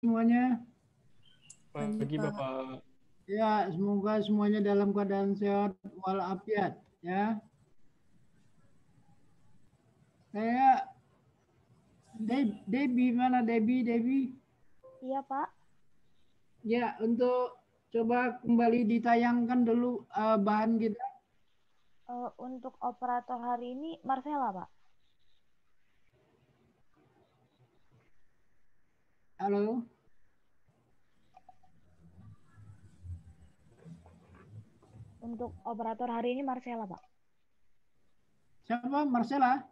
semuanya. Pagi, Pagi, Pak. Bapak. Ya, semoga semuanya dalam keadaan sehat walafiat ya. Saya Debbie mana Debbie? Iya, Pak. Ya, untuk coba kembali ditayangkan dulu bahan kita. Untuk operator hari ini Marcella, Pak. Halo. Untuk operator hari ini Marcella, Pak. Siapa? Marcella?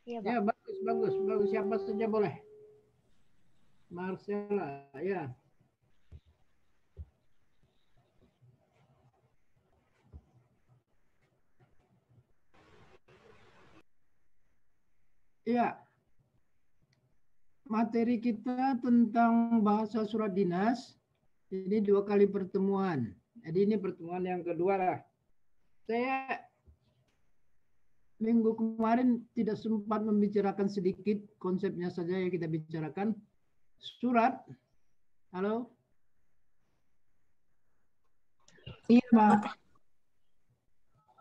Iya, Pak. Ya, bagus. Siapa saja boleh. Marcella, ya. Ya. Materi kita tentang bahasa surat dinas. Ini 2 kali pertemuan. Jadi ini pertemuan yang kedua lah. Saya minggu kemarin tidak sempat membicarakan sedikit konsepnya saja yang kita bicarakan. Surat. Halo? Iya, Pak.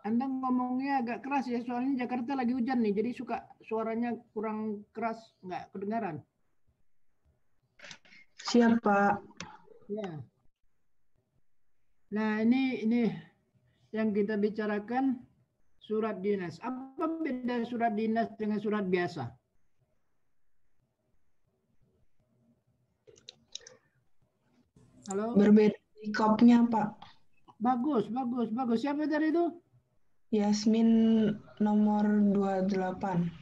Anda ngomongnya agak keras ya, soalnya Jakarta lagi hujan nih, jadi suaranya kurang keras, nggak kedengaran. Siap, Pak. Ya. Nah, ini yang kita bicarakan surat dinas. Apa beda surat dinas dengan surat biasa? Halo? Berbeda di kopnya, Pak. Bagus. Siapa tadi itu? Yasmin nomor 28.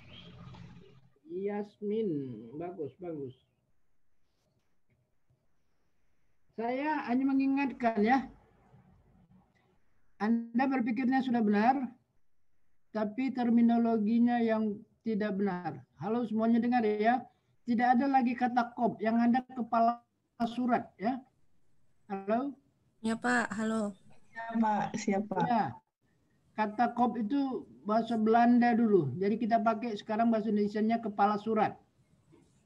Yasmin, bagus. Saya hanya mengingatkan ya, Anda berpikirnya sudah benar, tapi terminologinya yang tidak benar. Halo semuanya dengar ya, tidak ada lagi kata kop, yang ada kepala surat ya. Halo? Ya, Pak. Halo. Ya, Pak. Siap, Pak. Ya, kata kop itu bahasa Belanda dulu, jadi kita pakai sekarang bahasa Indonesianya kepala surat.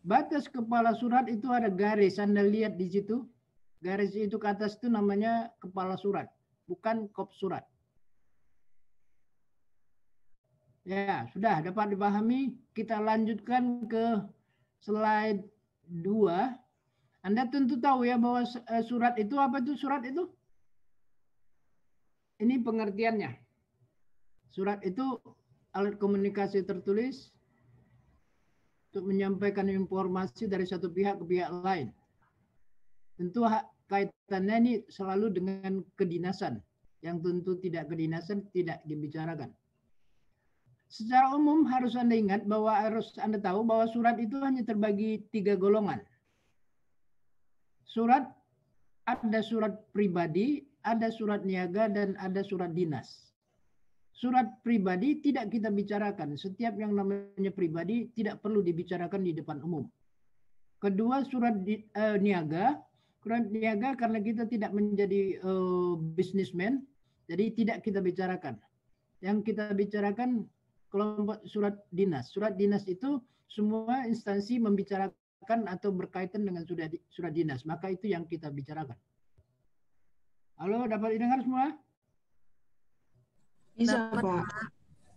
Batas kepala surat itu ada garis, Anda lihat di situ. Garis itu ke atas itu namanya kepala surat, bukan kop surat. Ya, sudah dapat dipahami. Kita lanjutkan ke slide 2. Anda tentu tahu ya bahwa surat itu apa itu surat itu? Ini pengertiannya. Surat itu alat komunikasi tertulis untuk menyampaikan informasi dari satu pihak ke pihak lain. Tentu kaitannya ini selalu dengan kedinasan. Yang tentu tidak kedinasan tidak dibicarakan. Secara umum harus Anda ingat bahwa harus Anda tahu bahwa surat itu hanya terbagi 3 golongan. Surat, ada surat pribadi, ada surat niaga, dan ada surat dinas. Surat pribadi tidak kita bicarakan. Setiap yang namanya pribadi tidak perlu dibicarakan di depan umum. Kedua, surat niaga. Surat niaga karena kita tidak menjadi businessman, jadi tidak kita bicarakan. Yang kita bicarakan kelompok surat dinas. Surat dinas itu semua instansi membicarakan atau berkaitan dengan surat dinas. Maka itu yang kita bicarakan. Halo, dapat didengar semua? Bisa, Dapat, Pak.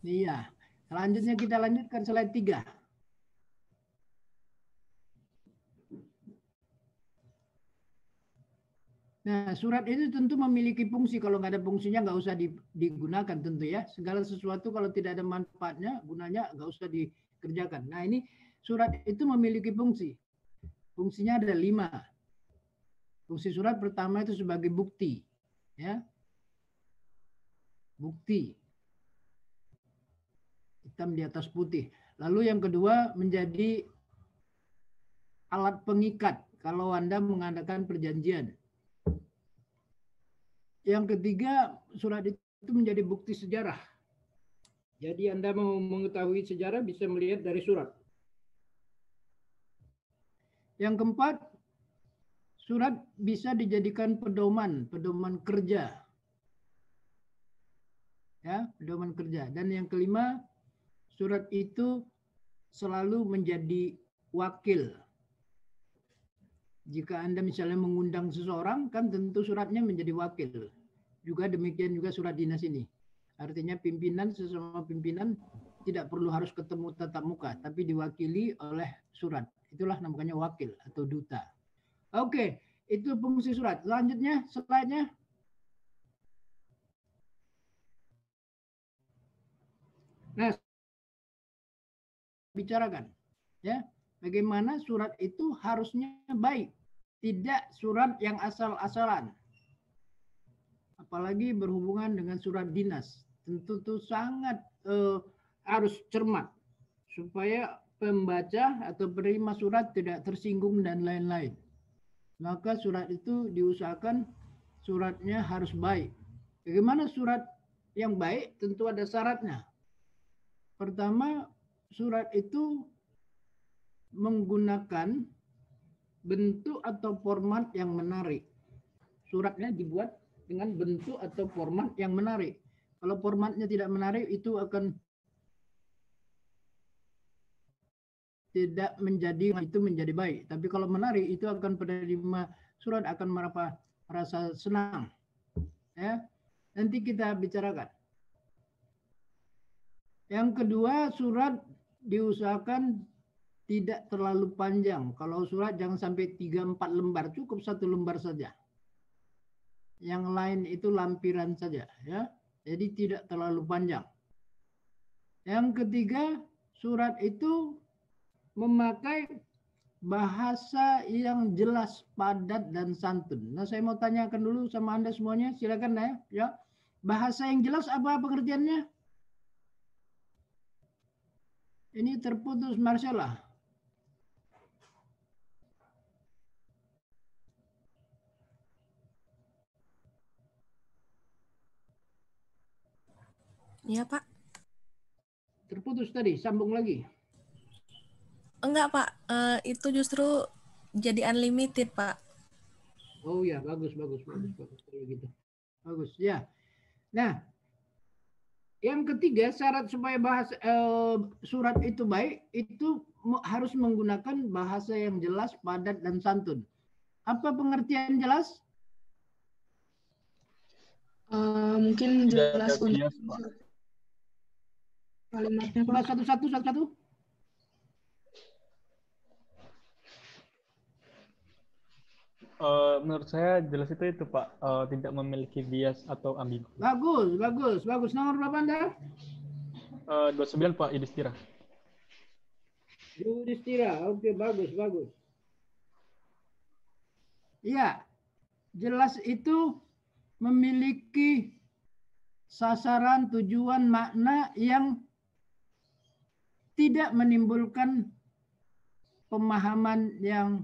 Iya. Selanjutnya kita lanjutkan slide 3. Nah, surat itu tentu memiliki fungsi. Kalau nggak ada fungsinya nggak usah digunakan tentu ya. Segala sesuatu kalau tidak ada manfaatnya, gunanya nggak usah dikerjakan. Nah, ini surat itu memiliki fungsi. Fungsinya ada 5. Fungsi surat pertama itu sebagai bukti. Ya. Bukti. Hitam di atas putih. Lalu yang kedua menjadi alat pengikat kalau Anda mengadakan perjanjian. Yang ketiga, surat itu menjadi bukti sejarah. Jadi Anda mau mengetahui sejarah bisa melihat dari surat. Yang keempat, surat bisa dijadikan pedoman kerja. Ya, pedoman kerja. Dan yang kelima, surat itu selalu menjadi wakil. Jika Anda misalnya mengundang seseorang, kan tentu suratnya menjadi wakil. Juga demikian juga surat dinas ini. Artinya pimpinan, sesama pimpinan tidak perlu harus ketemu tatap muka, tapi diwakili oleh surat. Itulah namanya wakil atau duta. Oke, itu fungsi surat. Selanjutnya, slide-nya. Nah, bicarakan ya, bagaimana surat itu harusnya baik, tidak surat yang asal-asalan. Apalagi berhubungan dengan surat dinas, tentu itu sangat harus cermat supaya pembaca atau penerima surat tidak tersinggung dan lain-lain. Maka surat itu diusahakan suratnya harus baik. Bagaimana surat yang baik? Tentu ada syaratnya. Pertama, surat itu menggunakan bentuk atau format yang menarik. Suratnya dibuat dengan bentuk atau format yang menarik. Kalau formatnya tidak menarik, itu akan tidak menjadi baik. Tapi kalau menarik, itu akan penerima surat akan merasa senang. Ya, nanti kita bicarakan. Yang kedua, surat diusahakan tidak terlalu panjang. Kalau surat jangan sampai 3-4 lembar, cukup 1 lembar saja. Yang lain itu lampiran saja, ya. Jadi tidak terlalu panjang. Yang ketiga, surat itu memakai bahasa yang jelas, padat dan santun. Nah, saya mau tanyakan dulu sama Anda semuanya, silakan ya. Bahasa yang jelas apa pengertiannya? Ini terputus Marcella. Iya, Pak. Terputus tadi, sambung lagi. Enggak, Pak. Itu justru jadi unlimited, Pak. Oh ya, bagus kalau gitu. Bagus, ya. Nah, yang ketiga, syarat supaya surat itu baik, itu harus menggunakan bahasa yang jelas, padat, dan santun. Apa pengertian jelas? Mungkin jelas untuk kalimatnya, Pak. Satu-satu. Menurut saya jelas itu Pak, tidak memiliki bias atau ambigu. Bagus. Nomor berapa Anda? 29 Pak, Yudhistira. Oke, bagus. Iya, jelas itu memiliki sasaran, tujuan, makna yang tidak menimbulkan pemahaman yang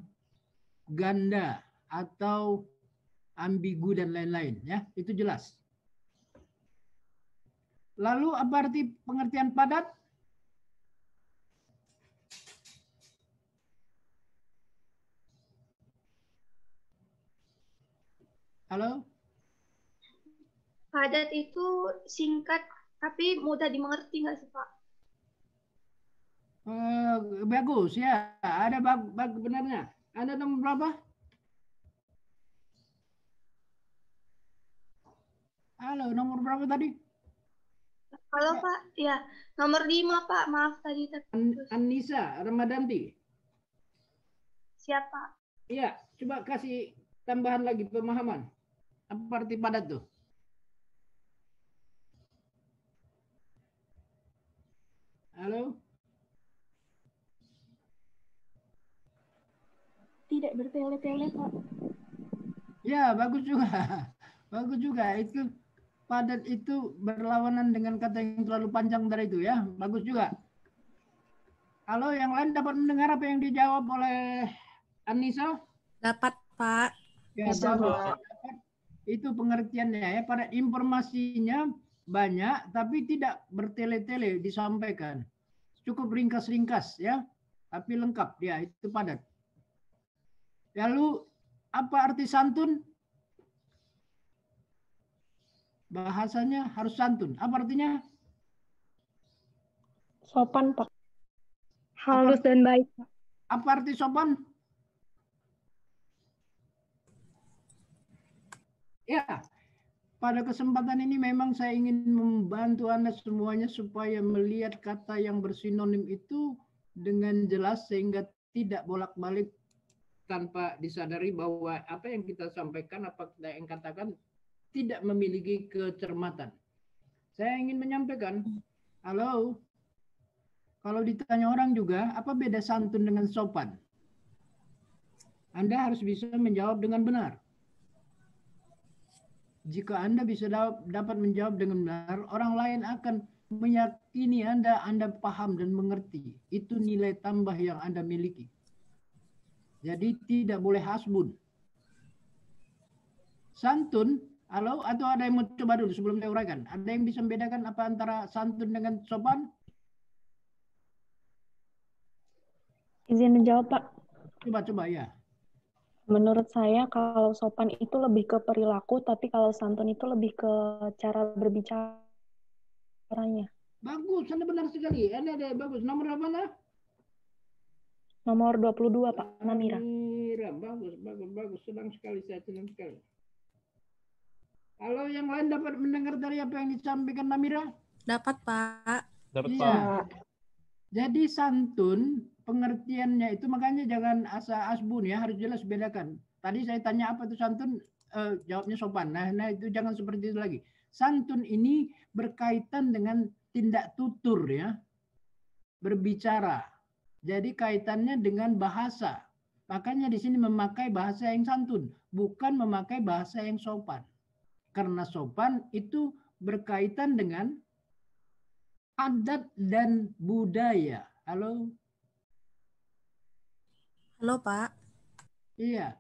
ganda atau ambigu dan lain-lain, ya. Itu jelas. Lalu apa arti pengertian padat? Halo? Padat itu singkat tapi mudah dimengerti nggak sih, Pak? Bagus ya, ada benarnya. Ada nomor berapa? Halo, nomor berapa tadi? Halo ya. Pak, ya nomor 5 Pak, maaf tadi terputus. Anissa Ramadanti. Siapa? Iya, coba kasih tambahan lagi pemahaman. Apa arti padat tuh? Halo? Tidak bertele-tele, Pak. Ya, bagus juga. Itu padat itu berlawanan dengan kata yang terlalu panjang dari itu ya. Bagus juga. Halo, yang lain dapat mendengar apa yang dijawab oleh Anissa? Dapat, Pak. Ya, bagus. Itu pengertiannya ya. Pada informasinya banyak tapi tidak bertele-tele disampaikan. Cukup ringkas-ringkas ya. Tapi lengkap ya, itu padat. Lalu apa arti santun? Bahasanya harus santun. Apa artinya? Sopan, Pak. Halus dan baik, Pak. Apa arti sopan? Ya, pada kesempatan ini memang saya ingin membantu Anda semuanya supaya melihat kata yang bersinonim itu dengan jelas sehingga tidak bolak-balik tanpa disadari bahwa apa yang kita sampaikan, apa kita yang katakan tidak memiliki kecermatan. Saya ingin menyampaikan, halo, kalau ditanya orang juga, apa beda santun dengan sopan? Anda harus bisa menjawab dengan benar. Jika Anda bisa dapat menjawab dengan benar, orang lain akan meyakini Anda paham dan mengerti. Itu nilai tambah yang Anda miliki. Jadi tidak boleh hasbun. Santun, halo, atau ada yang mau coba dulu sebelum saya uraikan? Ada yang bisa membedakan apa antara santun dengan sopan? Izin menjawab, Pak. Coba ya. Menurut saya kalau sopan itu lebih ke perilaku, tapi kalau santun itu lebih ke cara berbicaranya. Bagus, Anda benar sekali. Anda ada bagus. Nomor apa, Anda? Nomor 22, Pak, Namira. Namira, bagus. Senang sekali, saya senang sekali. Kalau yang lain dapat mendengar dari apa yang disampaikan Namira? Dapat, Pak. Dapat, Iya. Pak. Jadi santun pengertiannya itu makanya jangan asbun ya, harus jelas bedakan. Tadi saya tanya apa itu santun, jawabnya sopan. Nah, itu jangan seperti itu lagi. Santun ini berkaitan dengan tindak tutur ya, berbicara. Jadi kaitannya dengan bahasa. Makanya di sini memakai bahasa yang santun, bukan memakai bahasa yang sopan. Karena sopan itu berkaitan dengan adat dan budaya. Halo? Halo, Pak. Iya.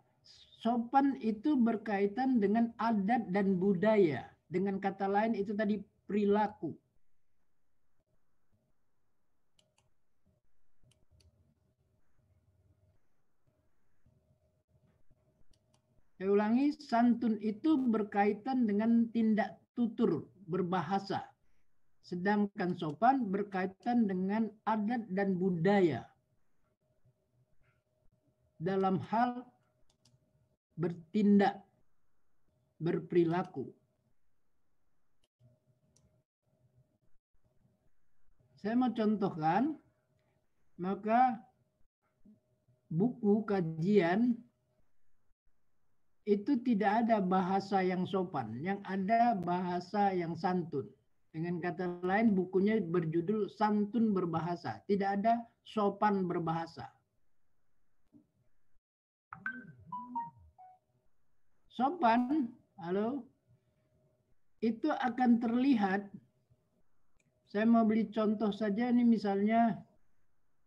Sopan itu berkaitan dengan adat dan budaya. Dengan kata lain itu tadi perilaku. Saya ulangi, santun itu berkaitan dengan tindak tutur berbahasa. Sedangkan sopan berkaitan dengan adat dan budaya. Dalam hal bertindak, berperilaku. Saya mau contohkan, maka buku kajian itu tidak ada bahasa yang sopan, yang ada bahasa yang santun. Dengan kata lain, bukunya berjudul Santun Berbahasa, tidak ada sopan berbahasa. Sopan, halo, itu akan terlihat. Saya mau beli contoh saja nih, misalnya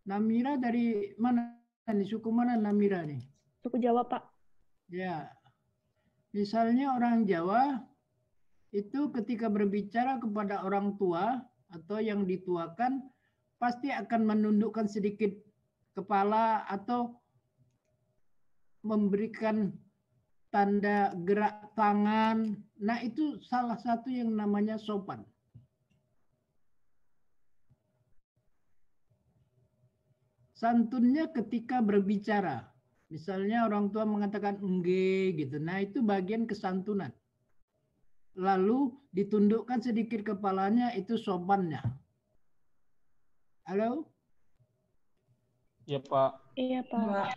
Namira dari mana nih, suku mana Namira nih? Suku Jawa, Pak. Ya, misalnya orang Jawa itu ketika berbicara kepada orang tua atau yang dituakan pasti akan menundukkan sedikit kepala atau memberikan tanda gerak tangan. Nah, itu salah satu yang namanya sopan. Santunnya ketika berbicara. Misalnya orang tua mengatakan engge gitu. Nah, itu bagian kesantunan. Lalu ditundukkan sedikit kepalanya, itu sopannya. Halo? Iya, Pak. Iya, Pak.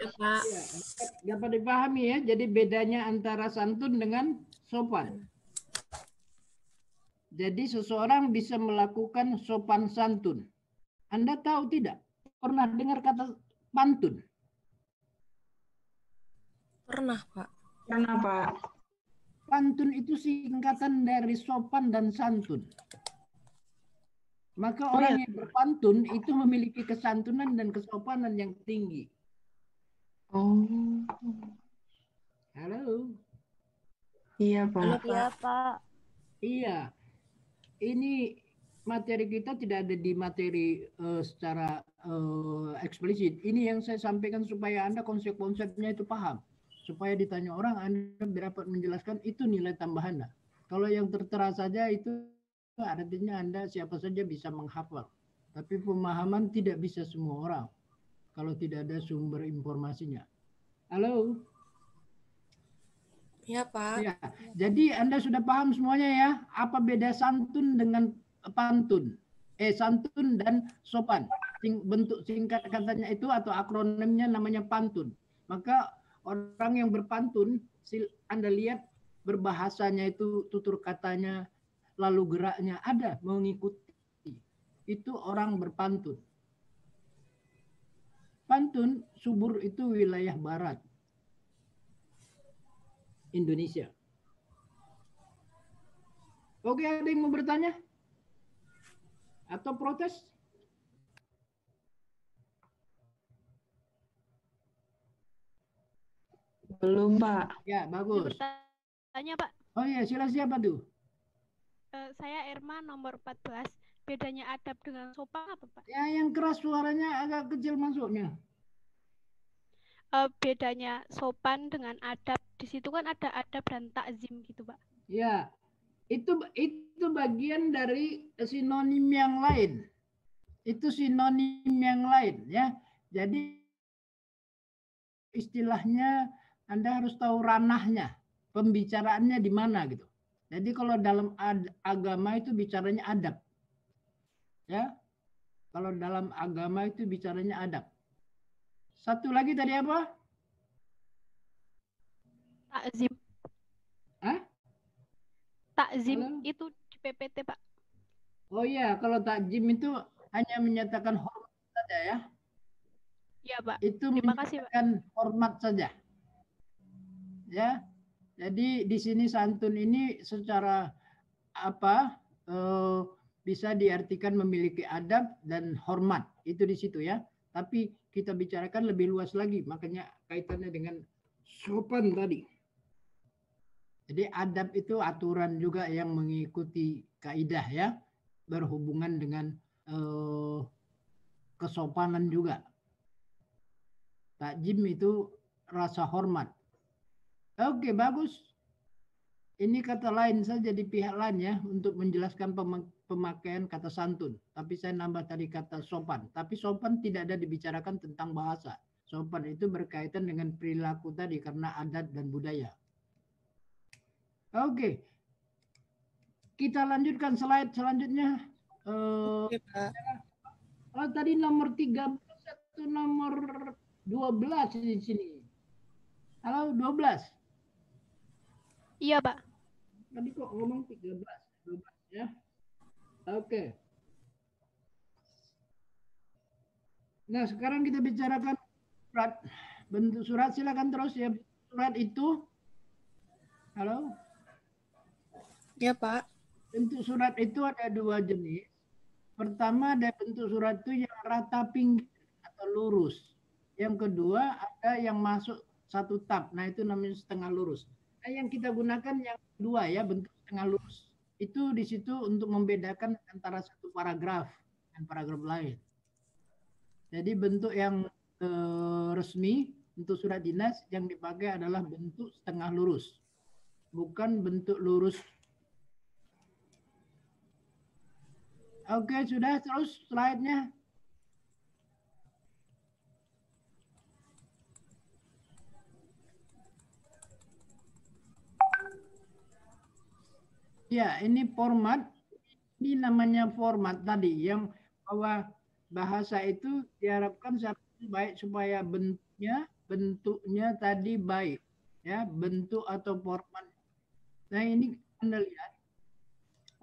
Ya, dapat dipahami ya. Jadi bedanya antara santun dengan sopan. Jadi seseorang bisa melakukan sopan santun. Anda tahu tidak? Pernah dengar kata pantun? Pernah, Pak. Pernah, Pak. Pantun itu singkatan dari sopan dan santun. Maka orang yang berpantun itu memiliki kesantunan dan kesopanan yang tinggi. Oh. Halo? Iya, Halo, Pak. Iya, Pak. Pak. Iya. Ini materi kita tidak ada di materi secara eksplisit. Ini yang saya sampaikan supaya Anda konsep-konsepnya itu paham. Supaya ditanya orang, Anda dapat menjelaskan itu nilai tambahan. Kalau yang tertera saja itu artinya Anda siapa saja bisa menghafal. Tapi pemahaman tidak bisa semua orang. Kalau tidak ada sumber informasinya. Halo? Iya, Pak. Ya, jadi Anda sudah paham semuanya ya, apa beda santun dengan pantun? Santun dan sopan. Bentuk singkat katanya itu atau akronimnya namanya pantun. Maka orang yang berpantun, Anda lihat berbahasanya itu tutur katanya, lalu geraknya ada mengikuti. Itu orang berpantun. Pantun subur itu wilayah barat Indonesia. Oke, ada yang mau bertanya? Atau protes? Belum, Pak. Ya, bagus. Bertanya, Pak. Oh iya, sila siapa tuh? Saya Irma nomor 14. Bedanya adab dengan sopan apa, Pak? Ya, yang keras suaranya agak kecil masuknya. Bedanya sopan dengan adab. Di situ kan ada adab dan takzim gitu, Pak. Ya, itu bagian dari sinonim yang lain. Itu sinonim yang lain ya. Jadi istilahnya Anda harus tahu ranahnya, pembicaraannya di mana gitu. Jadi kalau dalam agama itu bicaranya adab. Ya. Kalau dalam agama itu bicaranya adab. Satu lagi tadi apa? Takzim. Hah? Takzim Halo? itu di PPT, Pak. Oh iya, kalau takjim itu hanya menyatakan hormat saja ya. Iya, Pak. Itu Terima kasih, Pak. menyatakan hormat saja. Ya. Jadi di sini santun ini secara apa bisa diartikan memiliki adab dan hormat. Itu di situ ya. Tapi kita bicarakan lebih luas lagi, makanya kaitannya dengan sopan tadi. Jadi adab itu aturan juga yang mengikuti kaidah ya, berhubungan dengan kesopanan juga. Takjim itu rasa hormat. Oke, bagus. Ini kata lain saja di pihak lain ya untuk menjelaskan pemakaian kata santun. Tapi saya nambah tadi kata sopan. Tapi sopan tidak ada dibicarakan tentang bahasa. Sopan itu berkaitan dengan perilaku tadi karena adat dan budaya. Oke. Kita lanjutkan slide selanjutnya. Oke, Pak. Oh, tadi nomor 13 atau nomor 12 di sini. Halo, 12. Iya, Pak. Tadi kok ngomong 13, 12 ya. Oke. Nah, sekarang kita bicarakan surat. Bentuk surat, silakan terus ya. Surat itu, halo? Iya, Pak. Bentuk surat itu ada dua jenis. Pertama ada bentuk surat itu yang rata pinggir atau lurus. Yang kedua ada yang masuk satu tab. Nah, itu namanya setengah lurus. Nah, yang kita gunakan yang kedua ya, bentuk setengah lurus. Itu di situ untuk membedakan antara satu paragraf dan paragraf lain. Jadi bentuk yang resmi untuk surat dinas yang dipakai adalah bentuk setengah lurus. Bukan bentuk lurus. Oke, sudah, terus slide-nya. Ya, ini format. Ini namanya format tadi yang bahwa bahasa itu diharapkan baik supaya bentuknya tadi baik, ya, bentuk atau format. Nah, ini Anda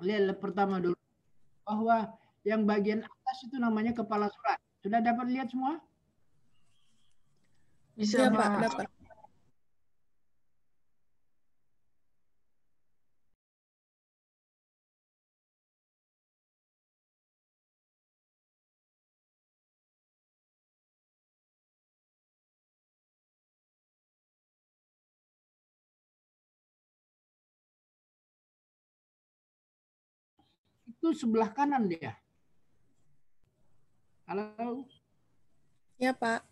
lihat pertama dulu bahwa yang bagian atas itu namanya kepala surat. Sudah dapat lihat semua? Bisa, Iya, Pak. Pak. Dapat. Itu sebelah kanan dia. Halo? Iya, Pak.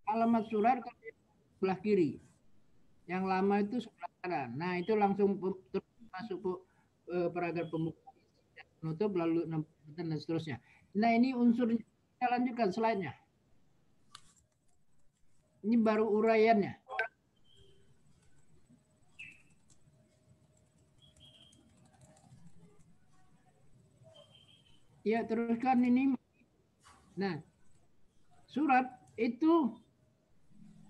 Alamat surat sebelah kiri. Yang lama itu sebelah kanan. Nah, itu langsung masuk paragraf pembuka, penutup, lalu dan seterusnya. Nah, ini unsurnya. Kita lanjutkan slide-nya. Ini baru uraiannya. Ya, teruskan ini. Nah, surat itu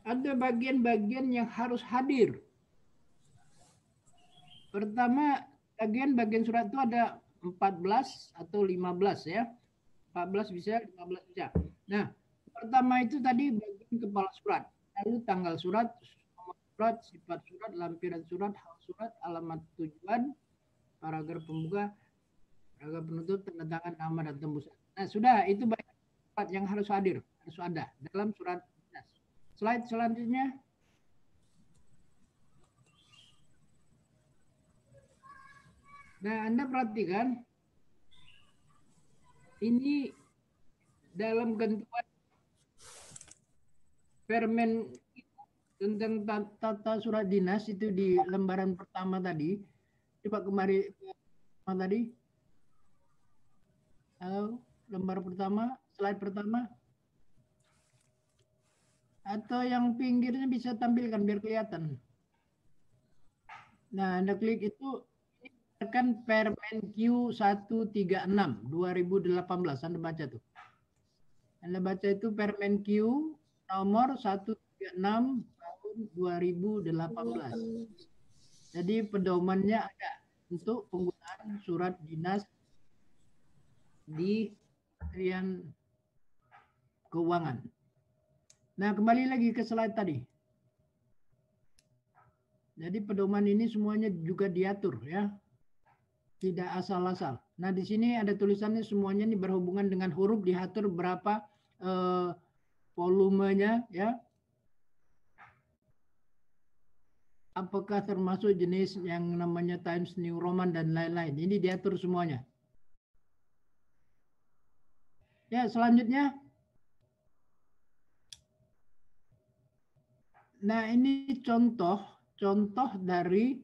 ada bagian-bagian yang harus hadir. Pertama, bagian surat itu ada 14 atau 15 ya. 14 bisa, 15 bisa. Nah, pertama itu tadi bagian kepala surat. Lalu tanggal surat, nomor surat, sifat surat, lampiran surat, hal surat, alamat tujuan, paragraf pembuka, paragraf penutup, tanda tangan, nama dan tembusan. Nah, sudah itu bagian surat yang harus hadir, harus ada dalam surat dinas. Slide selanjutnya. Nah, Anda perhatikan ini dalam ketentuan Permen tentang tata surat dinas itu di lembaran pertama tadi. Coba kemarin tadi. Halo, lembar pertama, slide pertama. Atau yang pinggirnya bisa tampilkan biar kelihatan. Nah, Anda klik itu kan Permen Q 136 2018. Anda baca tuh. Anda baca itu Permen Q nomor 136 tahun 2018. Jadi pedomannya ada untuk penggunaan surat dinas di Kementerian Keuangan. Nah, kembali lagi ke slide tadi. Jadi pedoman ini semuanya juga diatur ya. Tidak asal-asal. Nah, di sini ada tulisannya semuanya ini berhubungan dengan huruf, diatur berapa volumenya ya. Apakah termasuk jenis yang namanya Times New Roman dan lain-lain. Ini diatur semuanya. Ya, selanjutnya. Nah, ini contoh dari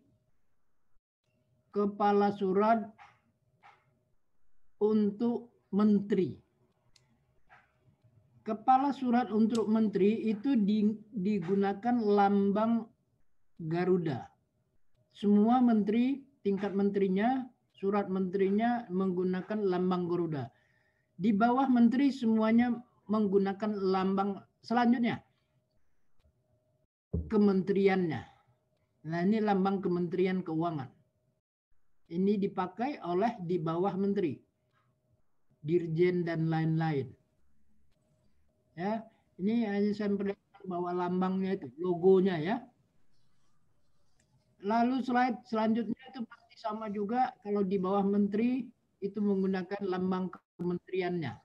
kepala surat untuk menteri. Kepala surat untuk menteri itu digunakan lambang Garuda. Semua menteri, tingkat menterinya, surat menterinya menggunakan lambang Garuda. Di bawah menteri semuanya menggunakan lambang selanjutnya. Kementeriannya. Nah, ini lambang Kementerian Keuangan. Ini dipakai oleh di bawah menteri, dirjen dan lain-lain. Ya, ini hanya saya memperlihatkan bahwa lambangnya itu, logonya ya. Lalu slide selanjutnya itu pasti sama juga kalau di bawah menteri itu menggunakan lambang kementeriannya.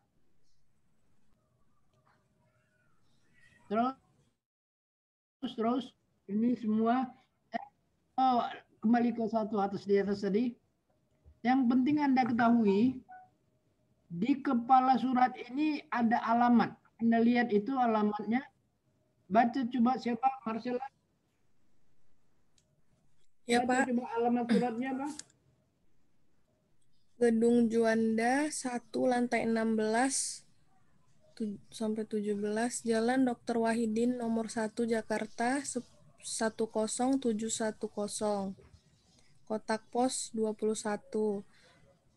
Terus ini semua kembali ke satu di atas tadi. Yang penting Anda ketahui di kepala surat ini ada alamat. Anda lihat itu alamatnya. Baca coba siapa? Marcella. Ya, Baca Pak. coba alamat suratnya, Pak. Gedung Juanda 1 lantai 16 sampai 17, Jalan Dr. Wahidin nomor 1 Jakarta 10710. Kotak pos 21.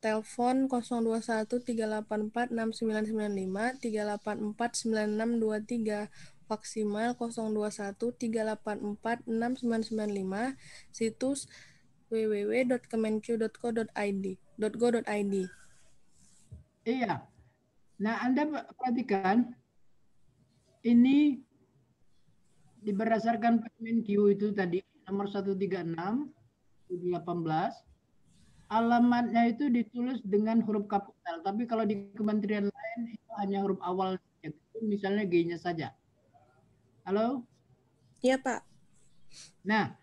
Telepon 021 384 6995 384 9623. Maksimal 021 384 6995. Situs www.kemenq.go.id. Iya. Nah, Anda perhatikan ini berdasarkan Permen Q itu tadi nomor 136 2018. Alamatnya itu ditulis dengan huruf kapital, tapi kalau di kementerian lain itu hanya huruf awal, misalnya G-nya saja. Halo? Iya, Pak. Nah,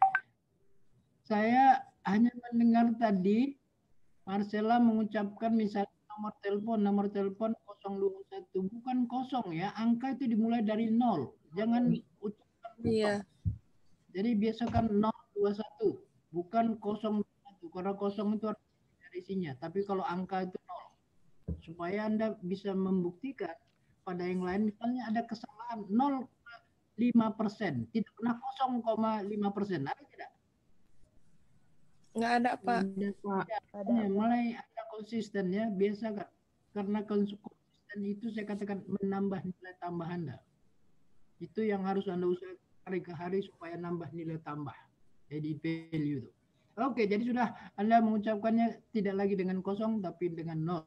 saya hanya mendengar tadi Marcella mengucapkan misalnya nomor telepon 021, bukan kosong ya, angka itu dimulai dari 0, jangan ucapkan kosong. Iya. Jadi biasakan 021, bukan 021, karena kosong itu harus dari isinya, tapi kalau angka itu 0, supaya Anda bisa membuktikan pada yang lain, misalnya ada kesalahan 0,5%, tidak pernah 0,5%, ada tidak? Nggak ada, Pak. Ya, mulai ada konsisten ya, biasa kan. karena konsisten itu saya katakan menambah nilai tambah Anda. Itu yang harus Anda usahakan hari ke hari supaya nambah nilai tambah. Jadi value itu. Oke, jadi sudah Anda mengucapkannya tidak lagi dengan kosong tapi dengan 0.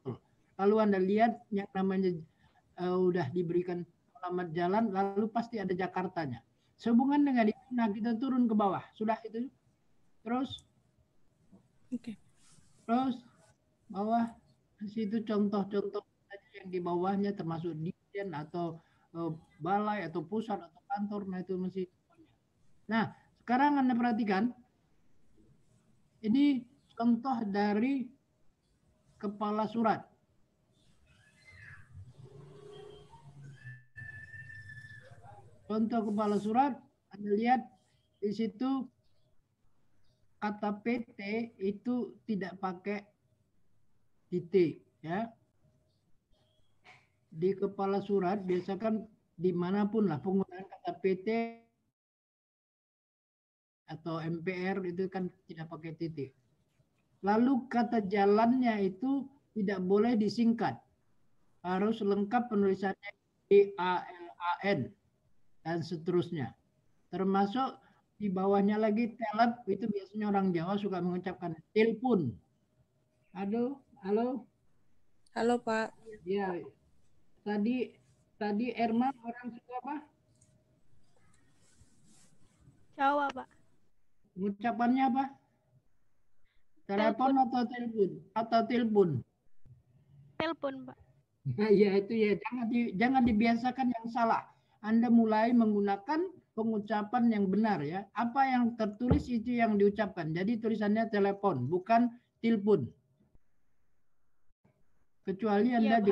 Lalu Anda lihat yang namanya udah diberikan alamat jalan, lalu pasti ada Jakartanya. Sehubungan dengan itu, nah kita turun ke bawah. Sudah itu. Terus. Oke. Terus bawah. Di situ contoh-contoh yang di bawahnya termasuk dirjen atau balai atau pusat atau kantor. Nah itu masih. Nah sekarang Anda perhatikan. Ini contoh dari kepala surat. Contoh kepala surat, Anda lihat di situ kata PT itu tidak pakai titik, ya. Di kepala surat biasakan dimanapun lah penggunaan kata PT atau MPR itu kan tidak pakai titik. Lalu kata jalannya itu tidak boleh disingkat. Harus lengkap penulisannya DALAN dan seterusnya. Termasuk di bawahnya lagi telep, itu biasanya orang Jawa suka mengucapkan telepon. Halo, halo. Halo, Pak. Ya. Tadi Erma orang suka apa? Jawa, Pak. Ucapannya apa? Telepon atau telepon? Atau telepon? Telepon, Pak. Nah, ya itu ya, jangan dibiasakan yang salah. Anda mulai menggunakan pengucapan yang benar ya. Apa yang tertulis itu yang diucapkan. Jadi tulisannya telepon, bukan telepon. Kecuali Anda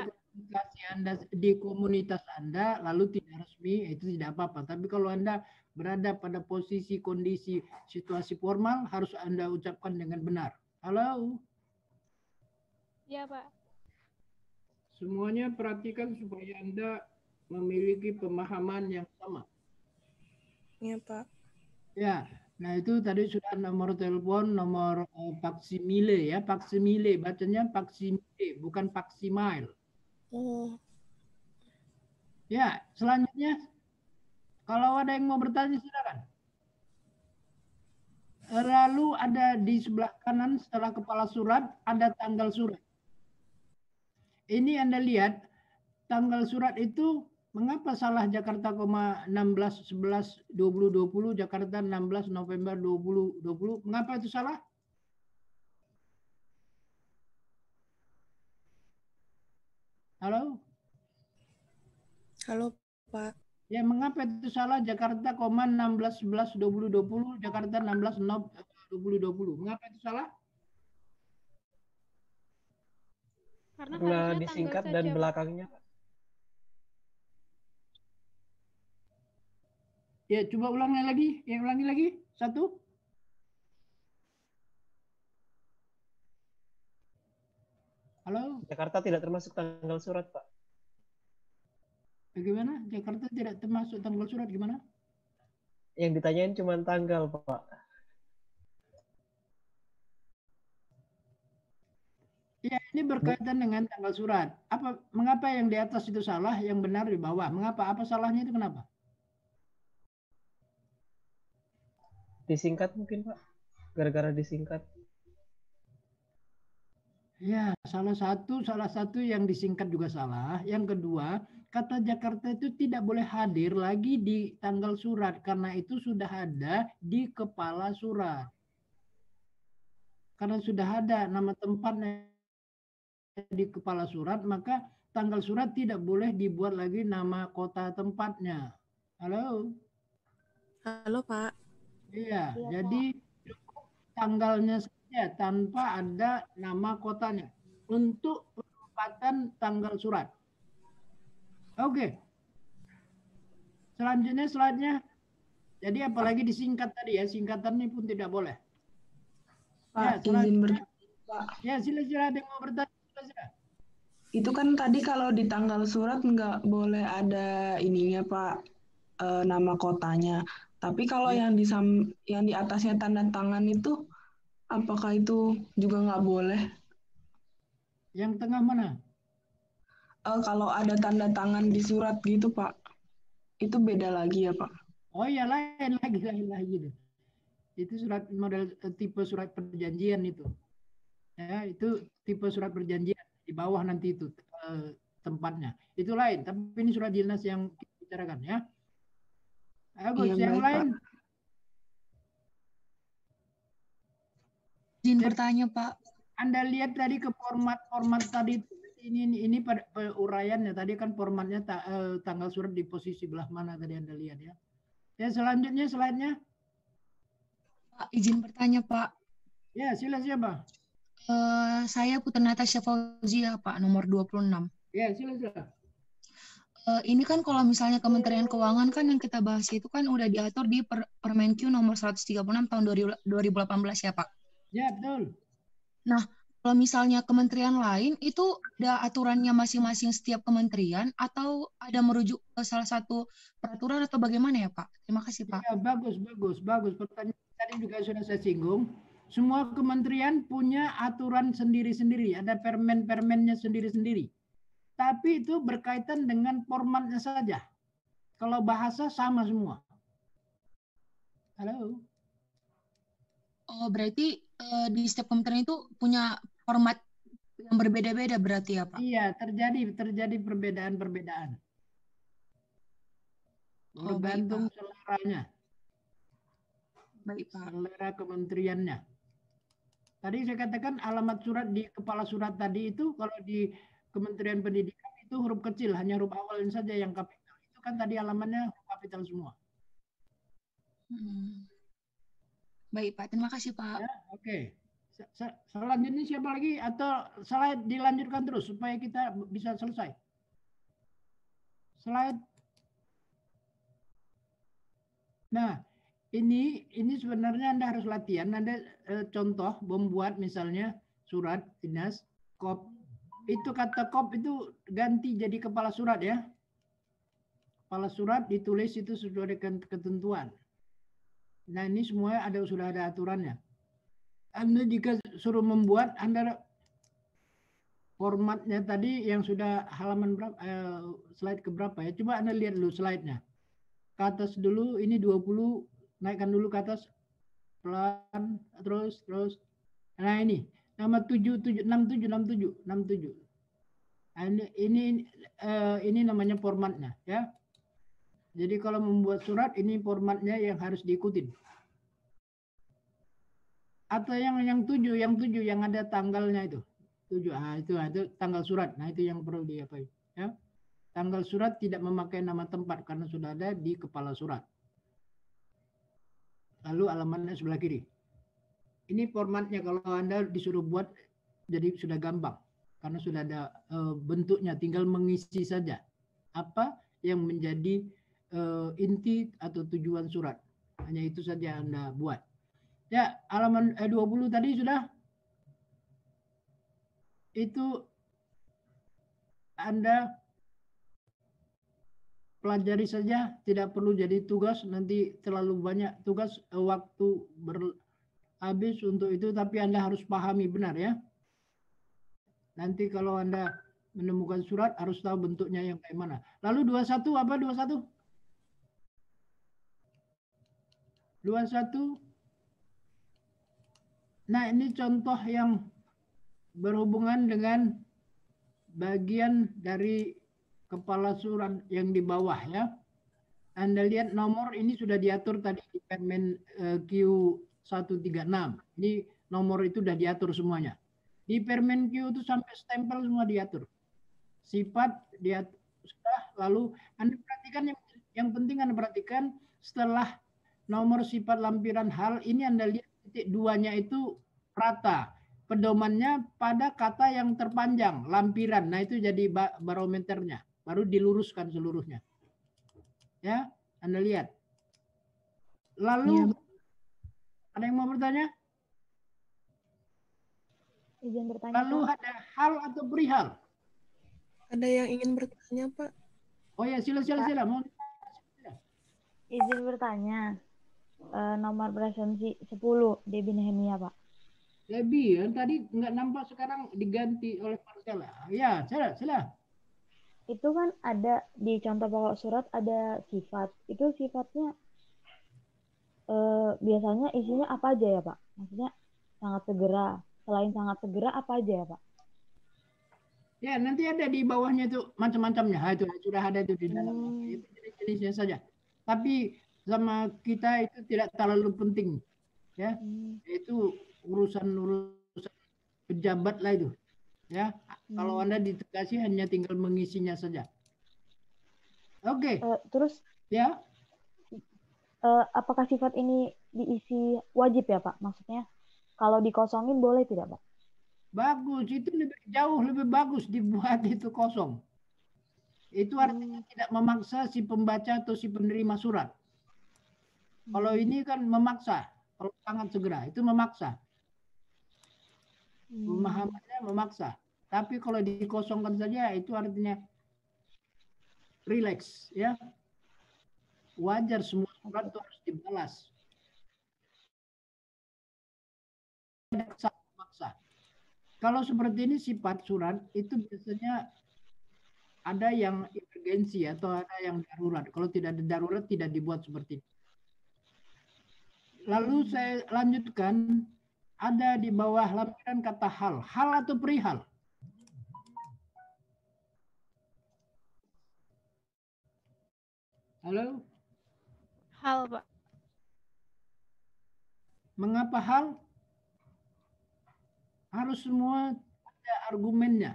di komunitas Anda lalu tidak resmi, itu tidak apa-apa. Tapi kalau Anda berada pada posisi kondisi situasi formal harus Anda ucapkan dengan benar. Halo. Iya, Pak. Semuanya perhatikan supaya Anda memiliki pemahaman yang sama. Iya, Pak. Ya, nah itu tadi sudah nomor telepon, nomor faksimile ya, faksimile bacanya faksimile bukan faksimile. Oh. Ya, selanjutnya kalau ada yang mau bertanya silakan. Lalu ada di sebelah kanan setelah kepala surat ada tanggal surat. Ini Anda lihat tanggal surat itu mengapa salah Jakarta, 16 11 2020 Jakarta 16 November 2020. Mengapa itu salah? Halo? Halo, Pak. Ya, mengapa itu salah Jakarta, 16 11 2020 Jakarta 16 2020. Mengapa itu salah? Karena disingkat tanggal dan saja, belakangnya. Ya, coba ulangi lagi. Ya, ulangi lagi. Satu. Halo? Jakarta tidak termasuk tanggal surat, Pak. Bagaimana? Jakarta tidak termasuk tanggal surat gimana? Yang ditanyain cuma tanggal, Pak. Ya, ini berkaitan dengan tanggal surat. Mengapa yang di atas itu salah, yang benar di bawah? Mengapa? Apa salahnya itu kenapa? Disingkat mungkin, Pak. Gara-gara disingkat. Ya, salah satu yang disingkat juga salah. Yang kedua, kata Jakarta itu tidak boleh hadir lagi di tanggal surat karena itu sudah ada di kepala surat. Karena sudah ada nama tempatnya di kepala surat, maka tanggal surat tidak boleh dibuat lagi nama kota tempatnya. Halo? Halo, Pak. Iya, jadi cukup tanggalnya saja tanpa ada nama kotanya untuk penempatan tanggal surat. Oke. Selanjutnya slide-nya. Jadi apalagi disingkat tadi ya, singkatannya pun tidak boleh. Pak, ya, izin bertanya, Pak. Ya, sila-sila ada yang mau bertanya. Sila. Itu kan tadi kalau di tanggal surat nggak boleh ada ininya, Pak, nama kotanya. Tapi kalau yang di atasnya tanda tangan itu, apakah itu juga nggak boleh? Yang tengah mana? kalau ada tanda tangan di surat gitu, Pak, itu beda lagi ya, Pak? Oh iya, lain lagi gitu. Itu surat model tipe surat perjanjian itu. Ya, itu tipe surat perjanjian di bawah nanti itu tempatnya. Itu lain, tapi ini surat dinas yang kita bicarakan ya. Bagus, Iya, yang baik, lain. Pak. Izin bertanya, Pak. Anda lihat tadi ke format tadi ini pada uraiannya tadi kan formatnya tanggal surat di posisi belah mana tadi Anda lihat ya. Ya, selanjutnya slide-nya. Pak, izin bertanya, Pak. Ya, sila siapa? Saya Putri Natasha Fauzia, Pak, nomor 26. Ya, sila. Ini kan kalau misalnya Kementerian Keuangan kan yang kita bahas itu kan udah diatur di Permenq nomor 136 tahun 2018 ya, Pak? Ya, betul. Nah, kalau misalnya kementerian lain itu ada aturannya masing-masing setiap kementerian atau ada merujuk ke salah satu peraturan atau bagaimana ya, Pak? Terima kasih, Pak. Ya, bagus. Pertanyaan tadi juga sudah saya singgung. Semua kementerian punya aturan sendiri-sendiri, ada permen-permennya sendiri-sendiri. Tapi itu berkaitan dengan formatnya saja. Kalau bahasa sama semua. Halo. Oh, berarti di setiap kementerian itu punya format yang berbeda-beda berarti ya, Pak? Iya, terjadi perbedaan-perbedaan. Tergantung seleranya. Baik, Pak. Selera kementeriannya. Tadi saya katakan alamat surat di kepala surat tadi itu kalau di Kementerian Pendidikan itu huruf kecil, hanya huruf awalnya saja yang kapital. Itu kan tadi alamatnya kapital semua. Baik, Pak. Terima kasih, Pak. Ya, oke. Selanjutnya siapa lagi? Atau slide dilanjutkan terus supaya kita bisa selesai? Slide. Nah, ini sebenarnya Anda harus latihan. Anda contoh membuat misalnya surat dinas, kop. Itu kata kop itu ganti jadi kepala surat ya. Kepala surat ditulis itu sesuai dengan ketentuan. Nah, ini semua sudah ada aturannya. Anda jika suruh membuat, Anda formatnya tadi yang sudah halaman berapa, slide ke berapa ya? Coba Anda lihat dulu slide-nya. Ke atas dulu, ini 20, naikkan dulu ke atas. Pelan, terus. Nah, ini. Nama 67. Nah, ini namanya formatnya ya. Jadi kalau membuat surat ini formatnya yang harus diikutin. Atau yang 7 yang ada tanggalnya itu. 7. Itu tanggal surat. Nah, itu yang perlu diapain ya. Tanggal surat tidak memakai nama tempat karena sudah ada di kepala surat. Lalu alamatnya sebelah kiri. Ini formatnya kalau Anda disuruh buat jadi sudah gampang. Karena sudah ada bentuknya, tinggal mengisi saja. Apa yang menjadi inti atau tujuan surat. Hanya itu saja Anda buat. Ya, halaman 20 tadi sudah. Itu Anda pelajari saja, tidak perlu jadi tugas, nanti terlalu banyak tugas, waktu habis untuk itu, tapi Anda harus pahami benar ya. Nanti kalau Anda menemukan surat harus tahu bentuknya yang kayak mana. Lalu 21 apa 21? 21. Nah, ini contoh yang berhubungan dengan bagian dari kepala surat yang di bawah ya. Anda lihat nomor ini sudah diatur tadi di Permen Q136. Ini nomor itu sudah diatur semuanya. Di Permen Q itu sampai stempel semua diatur. Sifat diatur sudah. Lalu Anda perhatikan yang penting Anda perhatikan setelah nomor sifat lampiran hal ini Anda lihat titik 2-nya itu rata. Pedomannya pada kata yang terpanjang, lampiran. Nah, itu jadi barometernya. Baru diluruskan seluruhnya. Ya, Anda lihat. Lalu, ada yang mau bertanya? Izin bertanya. Lalu ada hal atau perihal? Ada yang ingin bertanya, Pak? Oh ya, sila. Mau izin bertanya. Nomor presensi 10, Debbie Nehemia, Pak. Debbie, yang tadi nggak nampak sekarang diganti oleh Marcella. Ya, sila. itu kan ada di contoh pokok surat ada sifat. Itu sifatnya biasanya isinya apa aja ya Pak? Maksudnya sangat segera. Selain sangat segera apa aja ya Pak? Ya, nanti ada di bawahnya itu macam-macamnya. Itu sudah ada itu di dalam. Itu jenis-jenisnya saja. Tapi sama kita itu tidak terlalu penting. Ya, itu urusan pejabat lah itu. Ya, kalau Anda ditegasi hanya tinggal mengisinya saja. Oke. Terus ya, apakah sifat ini diisi wajib ya Pak? Maksudnya kalau dikosongin boleh tidak Pak? Bagus, itu jauh lebih bagus dibuat itu kosong. Itu artinya tidak memaksa si pembaca atau si penerima surat. Kalau ini kan memaksa, kalau sangat segera itu memaksa. Pemahamannya memaksa. Tapi kalau dikosongkan saja itu artinya relax, ya. Wajar semua surat itu harus dibalas. Memaksa. Kalau seperti ini sifat surat itu biasanya ada yang emergensi atau ada yang darurat. Kalau tidak ada darurat tidak dibuat seperti ini. Lalu saya lanjutkan, ada di bawah lampiran kata hal. Hal atau perihal? Halo? Hal, Pak. Mengapa hal? Harus semua ada argumennya.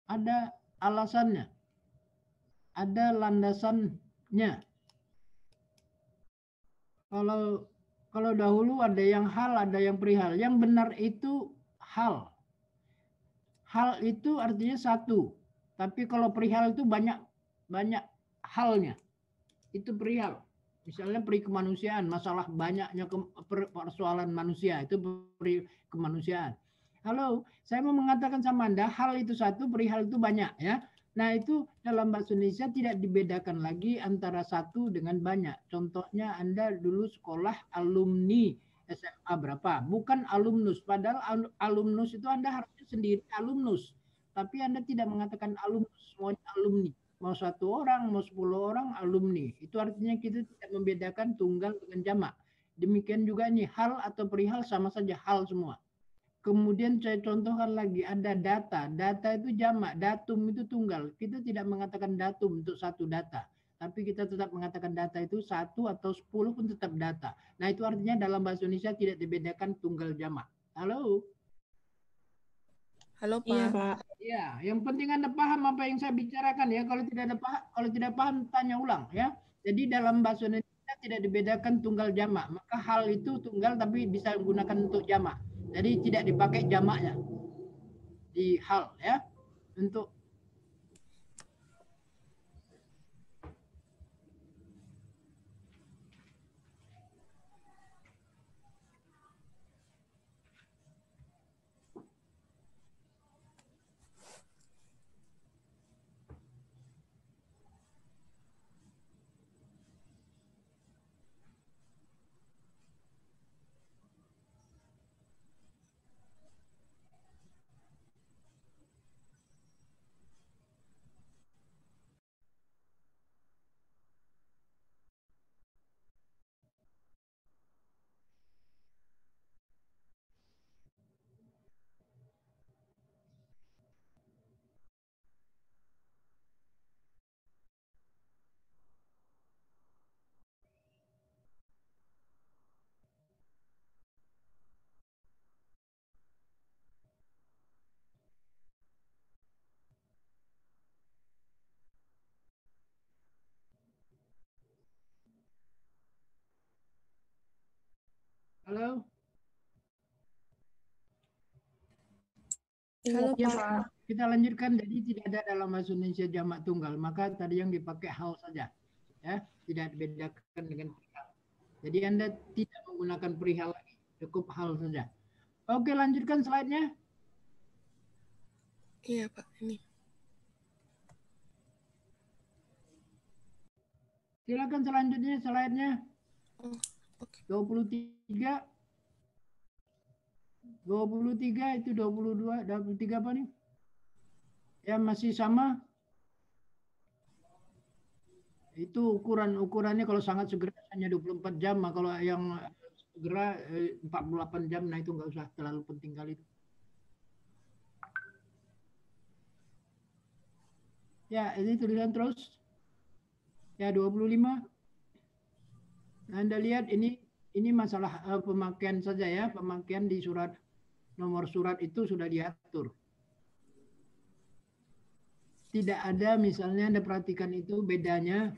Ada alasannya. Ada landasannya. Kalau dahulu ada yang hal, ada yang perihal. Yang benar itu hal. Hal itu artinya satu. Tapi kalau perihal itu banyak halnya. Itu perihal. Misalnya peri kemanusiaan, masalah banyaknya persoalan manusia, itu peri kemanusiaan. Halo, saya mau mengatakan sama Anda, hal itu satu, perihal itu banyak, ya. Nah, itu dalam bahasa Indonesia tidak dibedakan lagi antara satu dengan banyak. Contohnya Anda dulu sekolah alumni SMA berapa? Bukan alumnus, padahal alumnus itu Anda harusnya sendiri alumnus. Tapi Anda tidak mengatakan alumnus, semuanya alumni. Mau 1 orang, mau 10 orang alumni. Itu artinya kita tidak membedakan tunggal dengan jamak. Demikian juga ini hal atau perihal sama saja hal semua. Kemudian saya contohkan lagi ada data. Data itu jamak, datum itu tunggal. Kita tidak mengatakan datum untuk satu data. Tapi kita tetap mengatakan data itu 1 atau 10 pun tetap data. Nah itu artinya dalam bahasa Indonesia tidak dibedakan tunggal jamak. Halo? Halo Pak. Iya Pak. Ya, yang penting Anda paham apa yang saya bicarakan ya. Kalau tidak paham tanya ulang ya. Jadi dalam bahasa Indonesia tidak dibedakan tunggal jamak. Maka hal itu tunggal tapi bisa digunakan untuk jamak. Jadi tidak dipakai jamaknya di hal ya. Untuk halo? Halo Ya, Pak. Pak. Kita lanjutkan. Jadi tidak ada dalam bahasa Indonesia jamak tunggal. Maka tadi yang dipakai hal saja. Ya, tidak dibedakan dengan perihal. Jadi Anda tidak menggunakan perihal lagi. Cukup hal saja. Oke, lanjutkan slide-nya. Iya Pak, ini. Silakan selanjutnya slide-nya. Oh, oke. 23. 23 itu 22, 23 apa nih? Ya, masih sama. Itu ukurannya kalau sangat segera hanya 24 jam, kalau yang segera 48 jam, nah itu nggak usah terlalu penting kali itu. Ya, ini tulisan terus. Ya, 25. Anda lihat ini masalah pemakaian saja ya, pemakaian di surat, nomor surat itu sudah diatur. Tidak ada, misalnya Anda perhatikan itu bedanya,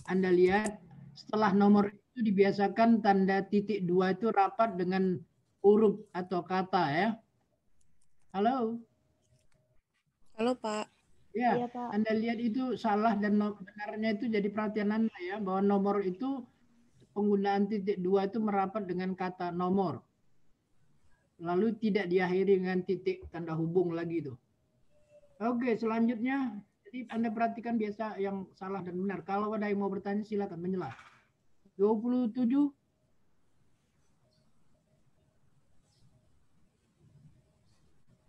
Anda lihat setelah nomor itu dibiasakan tanda titik 2 itu rapat dengan huruf atau kata ya. Halo? Halo, Pak. Ya, Iya, Pak. Anda lihat itu salah dan benarnya itu jadi perhatian Anda ya, bahwa nomor itu penggunaan titik 2 itu merapat dengan kata nomor. Lalu tidak diakhiri dengan titik tanda hubung lagi itu. Oke, selanjutnya, jadi Anda perhatikan biasa yang salah dan benar. Kalau ada yang mau bertanya silakan menyela. 27.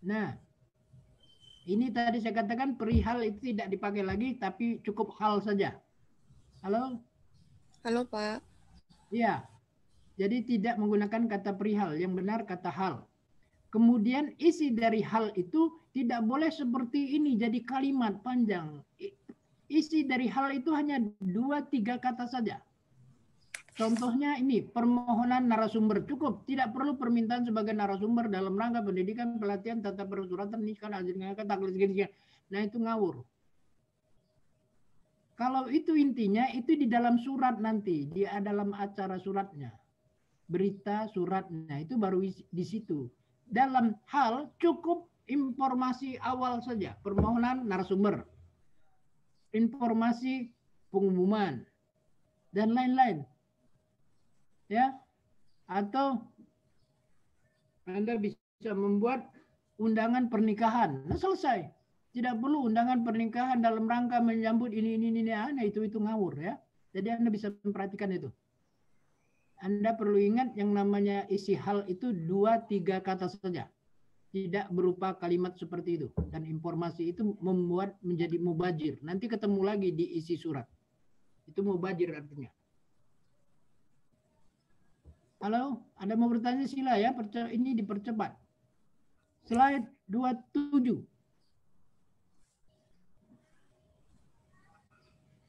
Nah, ini tadi saya katakan perihal itu tidak dipakai lagi, tapi cukup hal saja. Halo? Halo, Pak. Iya. Jadi tidak menggunakan kata perihal, yang benar kata hal. Kemudian isi dari hal itu tidak boleh seperti ini jadi kalimat panjang. Isi dari hal itu hanya 2-3 kata saja. Contohnya ini, permohonan narasumber cukup, tidak perlu permintaan sebagai narasumber dalam rangka pendidikan, pelatihan, tata persuratan, nikah, taklis, nah itu ngawur. Kalau itu intinya, itu di dalam surat nanti, di dalam acara suratnya, berita suratnya, itu baru di situ. Dalam hal cukup informasi awal saja, permohonan narasumber, informasi pengumuman, dan lain-lain. Ya, atau Anda bisa membuat undangan pernikahan. Nah, selesai. Tidak perlu undangan pernikahan dalam rangka menyambut ini, nah, itu ngawur ya. Jadi Anda bisa memperhatikan itu. Anda perlu ingat yang namanya isi hal itu 2-3 kata saja. Tidak berupa kalimat seperti itu. Dan informasi itu membuat menjadi mubajir. Nanti ketemu lagi di isi surat. Itu mubajir artinya. Halo, Anda mau bertanya sila ya, ini dipercepat. Slide 27.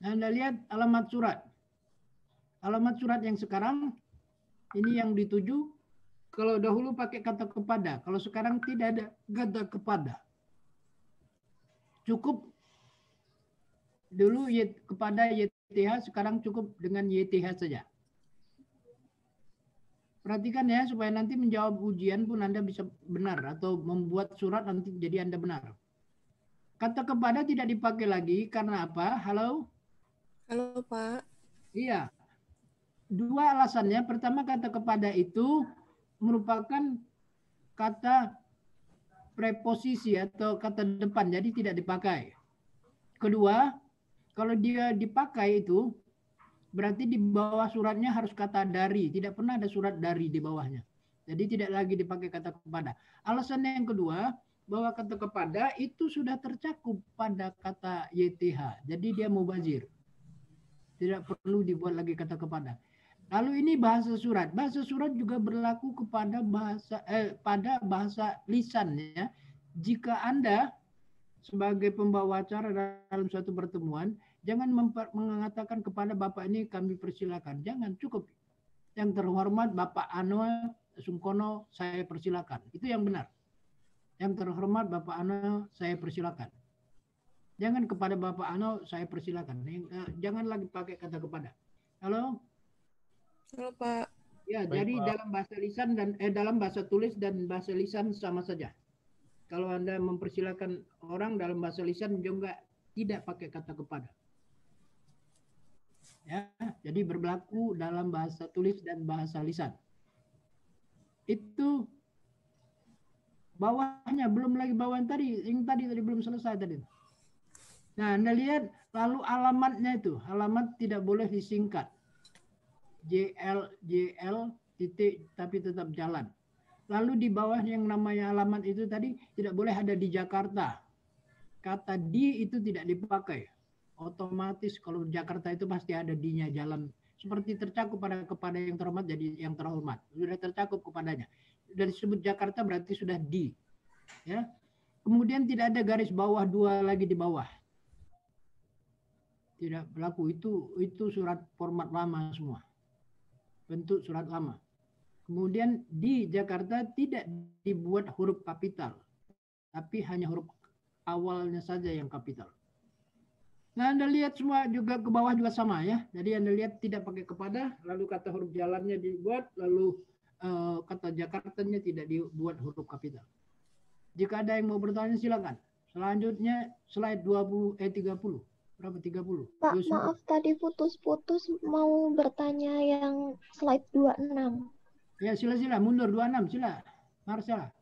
Anda lihat alamat surat. Alamat surat yang sekarang, ini yang dituju. Kalau dahulu pakai kata kepada, kalau sekarang tidak ada kata kepada. Cukup dulu kepada YTH, sekarang cukup dengan YTH saja. Perhatikan ya, supaya nanti menjawab ujian pun Anda bisa benar, atau membuat surat nanti jadi Anda benar. Kata kepada tidak dipakai lagi, karena apa? Halo? Halo, Pak. Iya. 2 alasannya. Pertama, kata kepada itu merupakan kata preposisi atau kata depan, jadi tidak dipakai. Kedua, kalau dia dipakai itu, berarti di bawah suratnya harus kata dari. Tidak pernah ada surat dari di bawahnya. Jadi tidak lagi dipakai kata kepada. Alasan yang kedua, bahwa kata kepada itu sudah tercakup pada kata YTH. Jadi dia mubazir. Tidak perlu dibuat lagi kata kepada. Lalu ini bahasa surat. Bahasa surat juga berlaku kepada pada bahasa lisan ya. Jika Anda sebagai pembawa acara dalam suatu pertemuan, jangan mengatakan kepada Bapak ini kami persilakan. Jangan, cukup. Yang terhormat Bapak Ano Sungkono, saya persilakan. Itu yang benar. Yang terhormat Bapak Ano, saya persilakan. Jangan kepada Bapak Ano, saya persilakan. Jangan lagi pakai kata kepada. Halo? Halo, Pak. Ya, Baik, jadi Pak. dalam bahasa lisan dan dalam bahasa tulis dan bahasa lisan sama saja. Kalau Anda mempersilakan orang dalam bahasa lisan juga tidak pakai kata kepada. Ya, jadi berlaku dalam bahasa tulis dan bahasa lisan. Itu bawahnya belum lagi bawaan tadi, yang tadi belum selesai tadi. Nah, Anda lihat lalu alamatnya itu, alamat tidak boleh disingkat. JL titik tapi tetap jalan. Lalu di bawah yang namanya alamat itu tadi tidak boleh ada di Jakarta. kata di itu tidak dipakai. Otomatis kalau Jakarta itu pasti ada di-nya, jalan. Seperti tercakup kepada yang terhormat jadi yang terhormat. Sudah tercakup kepadanya. Sudah disebut Jakarta berarti sudah di. Ya. Kemudian tidak ada garis bawah 2 lagi di bawah. Tidak berlaku, itu surat format lama semua. Bentuk surat lama. Kemudian di Jakarta tidak dibuat huruf kapital, tapi hanya huruf awalnya saja yang kapital. Nah, Anda lihat semua juga ke bawah juga sama ya. Jadi Anda lihat tidak pakai kepada, lalu kata huruf jalannya dibuat, lalu kata Jakartanya tidak dibuat huruf kapital. Jika ada yang mau bertanya silakan. Selanjutnya slide 30. Berapa 30? Pak, maaf tadi putus-putus, mau bertanya yang slide 26. Ya, sila mundur 26, sila. Marcella.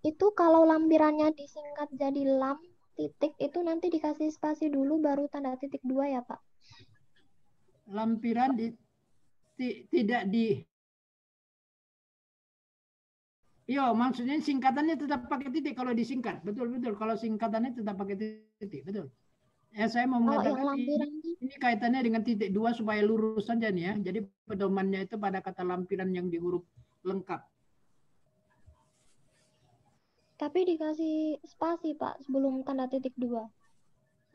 Itu kalau lampirannya disingkat jadi lam titik itu nanti dikasih spasi dulu baru tanda titik 2 ya, Pak? Lampiran tidak di. Yo, maksudnya singkatannya tetap pakai titik kalau disingkat. Betul. Kalau singkatannya tetap pakai titik, betul. Ya, saya mau mengatakan ini kaitannya dengan titik 2 supaya lurus saja nih ya. Jadi pedomannya itu pada kata lampiran yang di huruf lengkap. Tapi dikasih spasi, Pak, sebelum tanda titik 2.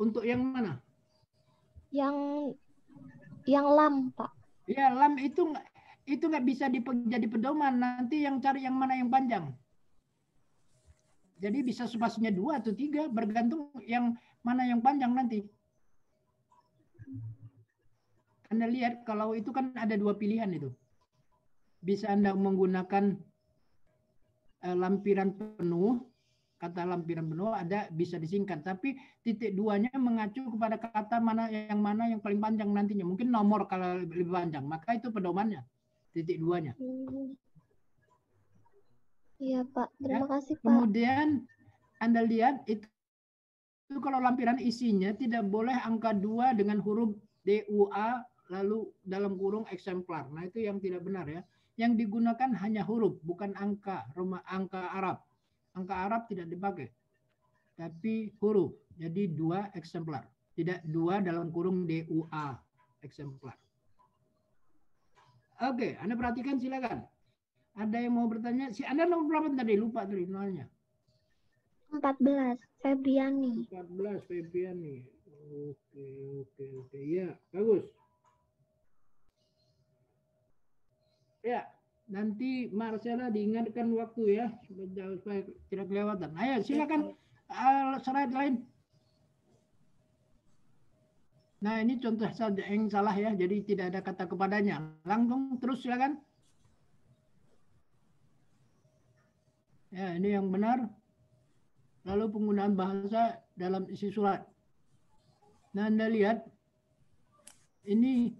Untuk yang mana? Yang lam, Pak. Ya, lam itu nggak bisa jadi pedoman. Nanti yang cari yang mana yang panjang. Jadi bisa spasinya 2 atau 3, bergantung yang mana yang panjang nanti. Anda lihat kalau itu kan ada 2 pilihan itu. Bisa Anda menggunakan lampiran penuh, kata lampiran penuh ada bisa disingkat, tapi titik 2-nya mengacu kepada kata mana yang paling panjang nantinya. Mungkin nomor kalau lebih panjang, maka itu pedomannya. Titik 2-nya. Iya, Pak. Terima kasih, Pak. Kemudian Anda lihat itu kalau lampiran isinya tidak boleh angka 2 dengan huruf DUA lalu dalam kurung eksemplar. Nah, itu yang tidak benar ya. Yang digunakan hanya huruf, bukan angka Arab. Angka Arab tidak dipakai. Tapi huruf. Jadi 2 eksemplar. Tidak 2 dalam kurung DUA eksemplar. Oke, Anda perhatikan silakan. Ada yang mau bertanya? Si Anda nomor berapa tadi? Lupa tadi nolnya. 14, Febriani. 14, Febriani. Oke. Ya, bagus. Ya, nanti Marcella diingatkan waktu ya, supaya tidak kelewatan. Ayo, silakan slide lain. Nah, ini contoh saja yang salah ya, jadi tidak ada kata kepadanya. Langsung terus silakan. Ya, ini yang benar. Lalu penggunaan bahasa dalam isi surat. Nah, Anda lihat, ini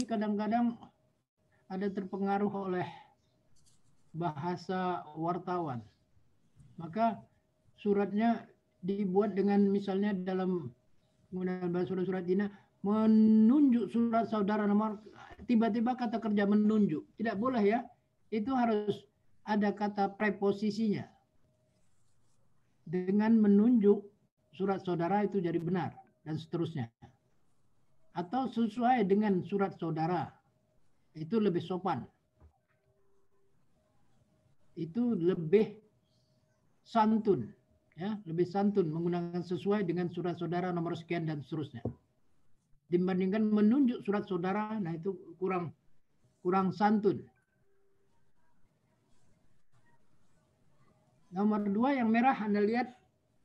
kadang-kadang ada terpengaruh oleh bahasa wartawan. Maka suratnya dibuat dengan misalnya dalam penggunaan bahasa surat Dina, menunjuk surat saudara nomor, tiba-tiba kata kerja menunjuk. Tidak boleh ya. Itu harus ada kata preposisinya. Dengan menunjuk surat saudara itu jadi benar dan seterusnya. Atau sesuai dengan surat saudara. Itu lebih sopan. Itu lebih santun. Ya, lebih santun menggunakan sesuai dengan surat saudara nomor sekian dan seterusnya. Dibandingkan menunjuk surat saudara, nah itu kurang santun. Nomor 2 yang merah Anda lihat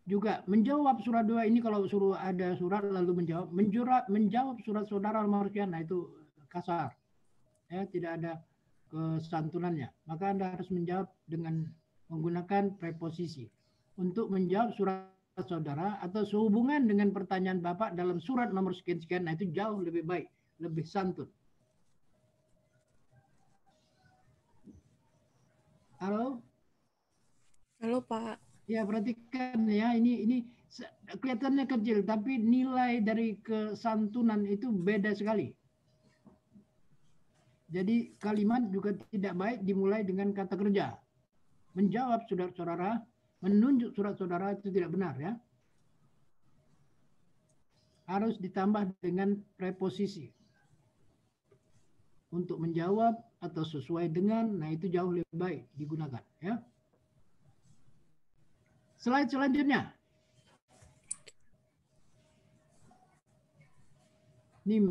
juga menjawab surat 2 ini kalau suruh ada surat lalu menjawab surat saudara nomor sekian, nah itu kasar. Ya, tidak ada kesantunannya. Maka Anda harus menjawab dengan menggunakan preposisi. Untuk menjawab surat saudara atau sehubungan dengan pertanyaan Bapak dalam surat nomor sekian-sekian, nah itu jauh lebih baik, lebih santun. Halo? Halo, Pak. Ya, perhatikan ya, ini kelihatannya kecil, tapi nilai dari kesantunan itu beda sekali. Jadi kalimat juga tidak baik dimulai dengan kata kerja. Menjawab saudara-saudara Menunjuk surat saudara itu tidak benar ya. Harus ditambah dengan preposisi. Untuk menjawab atau sesuai dengan, nah itu jauh lebih baik digunakan ya. Slide selanjutnya. Ini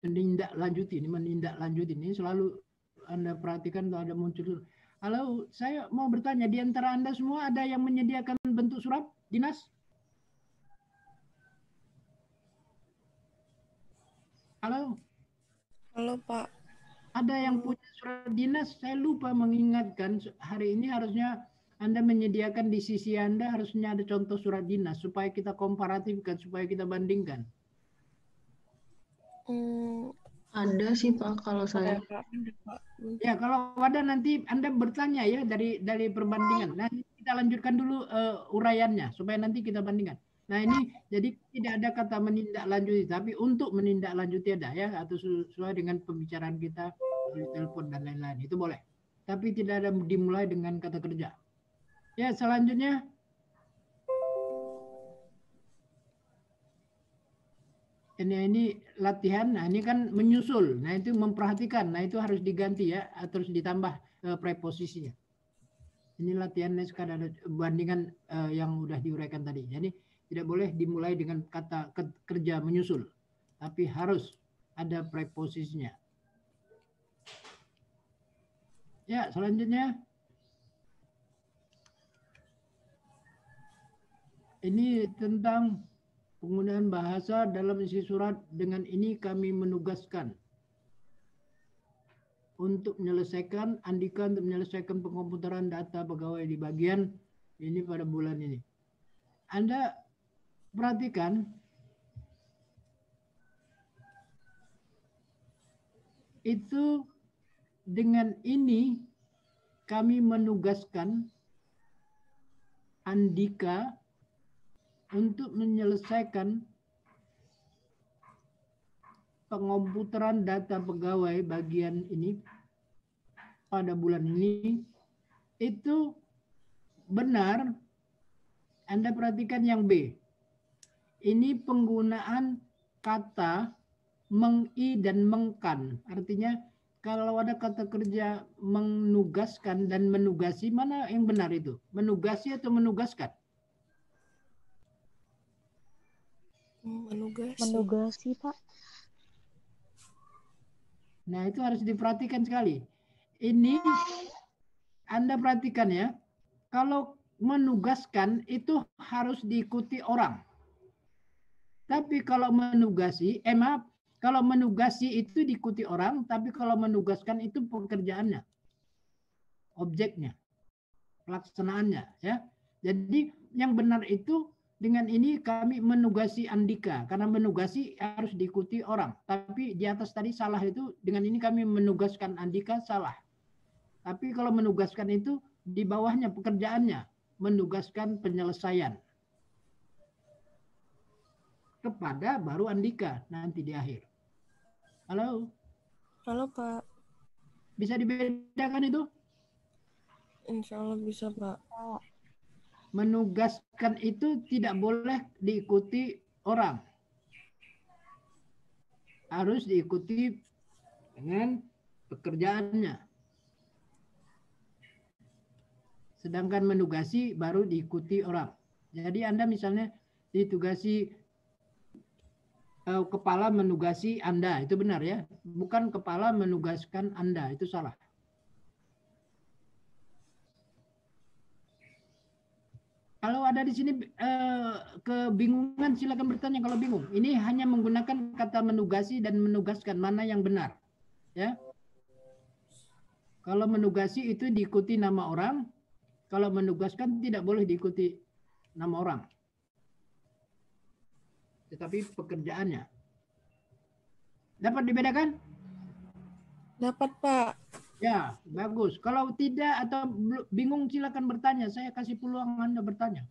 menindaklanjuti ini selalu Anda perhatikan kalau ada muncul. Halo, saya mau bertanya, di antara Anda semua ada yang menyediakan bentuk surat dinas? Halo? Halo, Pak. Ada yang punya surat dinas? Saya lupa mengingatkan, hari ini harusnya Anda menyediakan di sisi Anda harusnya ada contoh surat dinas supaya kita komparatifkan, supaya kita bandingkan. Ada sih Pak kalau saya. Ya, kalau ada nanti Anda bertanya ya dari perbandingan. Nah, kita lanjutkan dulu uraiannya supaya nanti kita bandingkan. Nah, ini jadi tidak ada kata menindaklanjuti, tapi untuk menindaklanjuti ada ya, atau sesuai dengan pembicaraan kita di telepon dan lain-lain. Itu boleh. Tapi tidak ada dimulai dengan kata kerja. Ya, selanjutnya ini latihan. Nah, ini kan menyusul. Nah, itu memperhatikan. Nah, itu harus diganti ya, terus ditambah preposisinya. Ini latihannya sekadar bandingan yang udah diuraikan tadi. Jadi tidak boleh dimulai dengan kata kerja menyusul, tapi harus ada preposisinya. Ya, selanjutnya ini tentang penggunaan bahasa dalam isi surat. Dengan ini kami menugaskan untuk menyelesaikan, Andika untuk menyelesaikan pengkomputeran data pegawai di bagian ini pada bulan ini. Anda perhatikan itu, dengan ini kami menugaskan Andika untuk menyelesaikan pengkomputeran data pegawai bagian ini pada bulan ini. Itu benar. Anda perhatikan yang B. Ini penggunaan kata mengi dan mengkan. Artinya kalau ada kata kerja menugaskan dan menugasi, mana yang benar itu? Menugasi atau menugaskan? Menugasi, Pak. Nah, itu harus diperhatikan sekali. Ini Anda perhatikan ya. Kalau menugaskan itu harus diikuti orang. Tapi kalau menugasi, kalau menugasi itu diikuti orang, tapi kalau menugaskan itu pekerjaannya, objeknya, pelaksanaannya ya. Jadi yang benar itu, dengan ini kami menugasi Andika, karena menugasi harus diikuti orang. Tapi di atas tadi salah itu, dengan ini kami menugaskan Andika, salah. Tapi kalau menugaskan itu di bawahnya pekerjaannya, menugaskan penyelesaian kepada baru Andika nanti di akhir. Halo? Halo, Pak. Bisa dibedakan itu? Insya Allah bisa, Pak. Menugaskan itu tidak boleh diikuti orang. Harus diikuti dengan pekerjaannya. Sedangkan menugasi baru diikuti orang. Jadi Anda misalnya ditugasi, kepala menugasi Anda, itu benar ya. Bukan kepala menugaskan Anda, itu salah. Kalau ada di sini kebingungan, silakan bertanya kalau bingung. Ini hanya menggunakan kata menugasi dan menugaskan, mana yang benar. Ya. Kalau menugasi itu diikuti nama orang, kalau menugaskan tidak boleh diikuti nama orang. Tetapi pekerjaannya. Dapat dibedakan? Dapat, Pak. Ya, bagus. Kalau tidak atau bingung silakan bertanya. Saya kasih peluang Anda bertanya.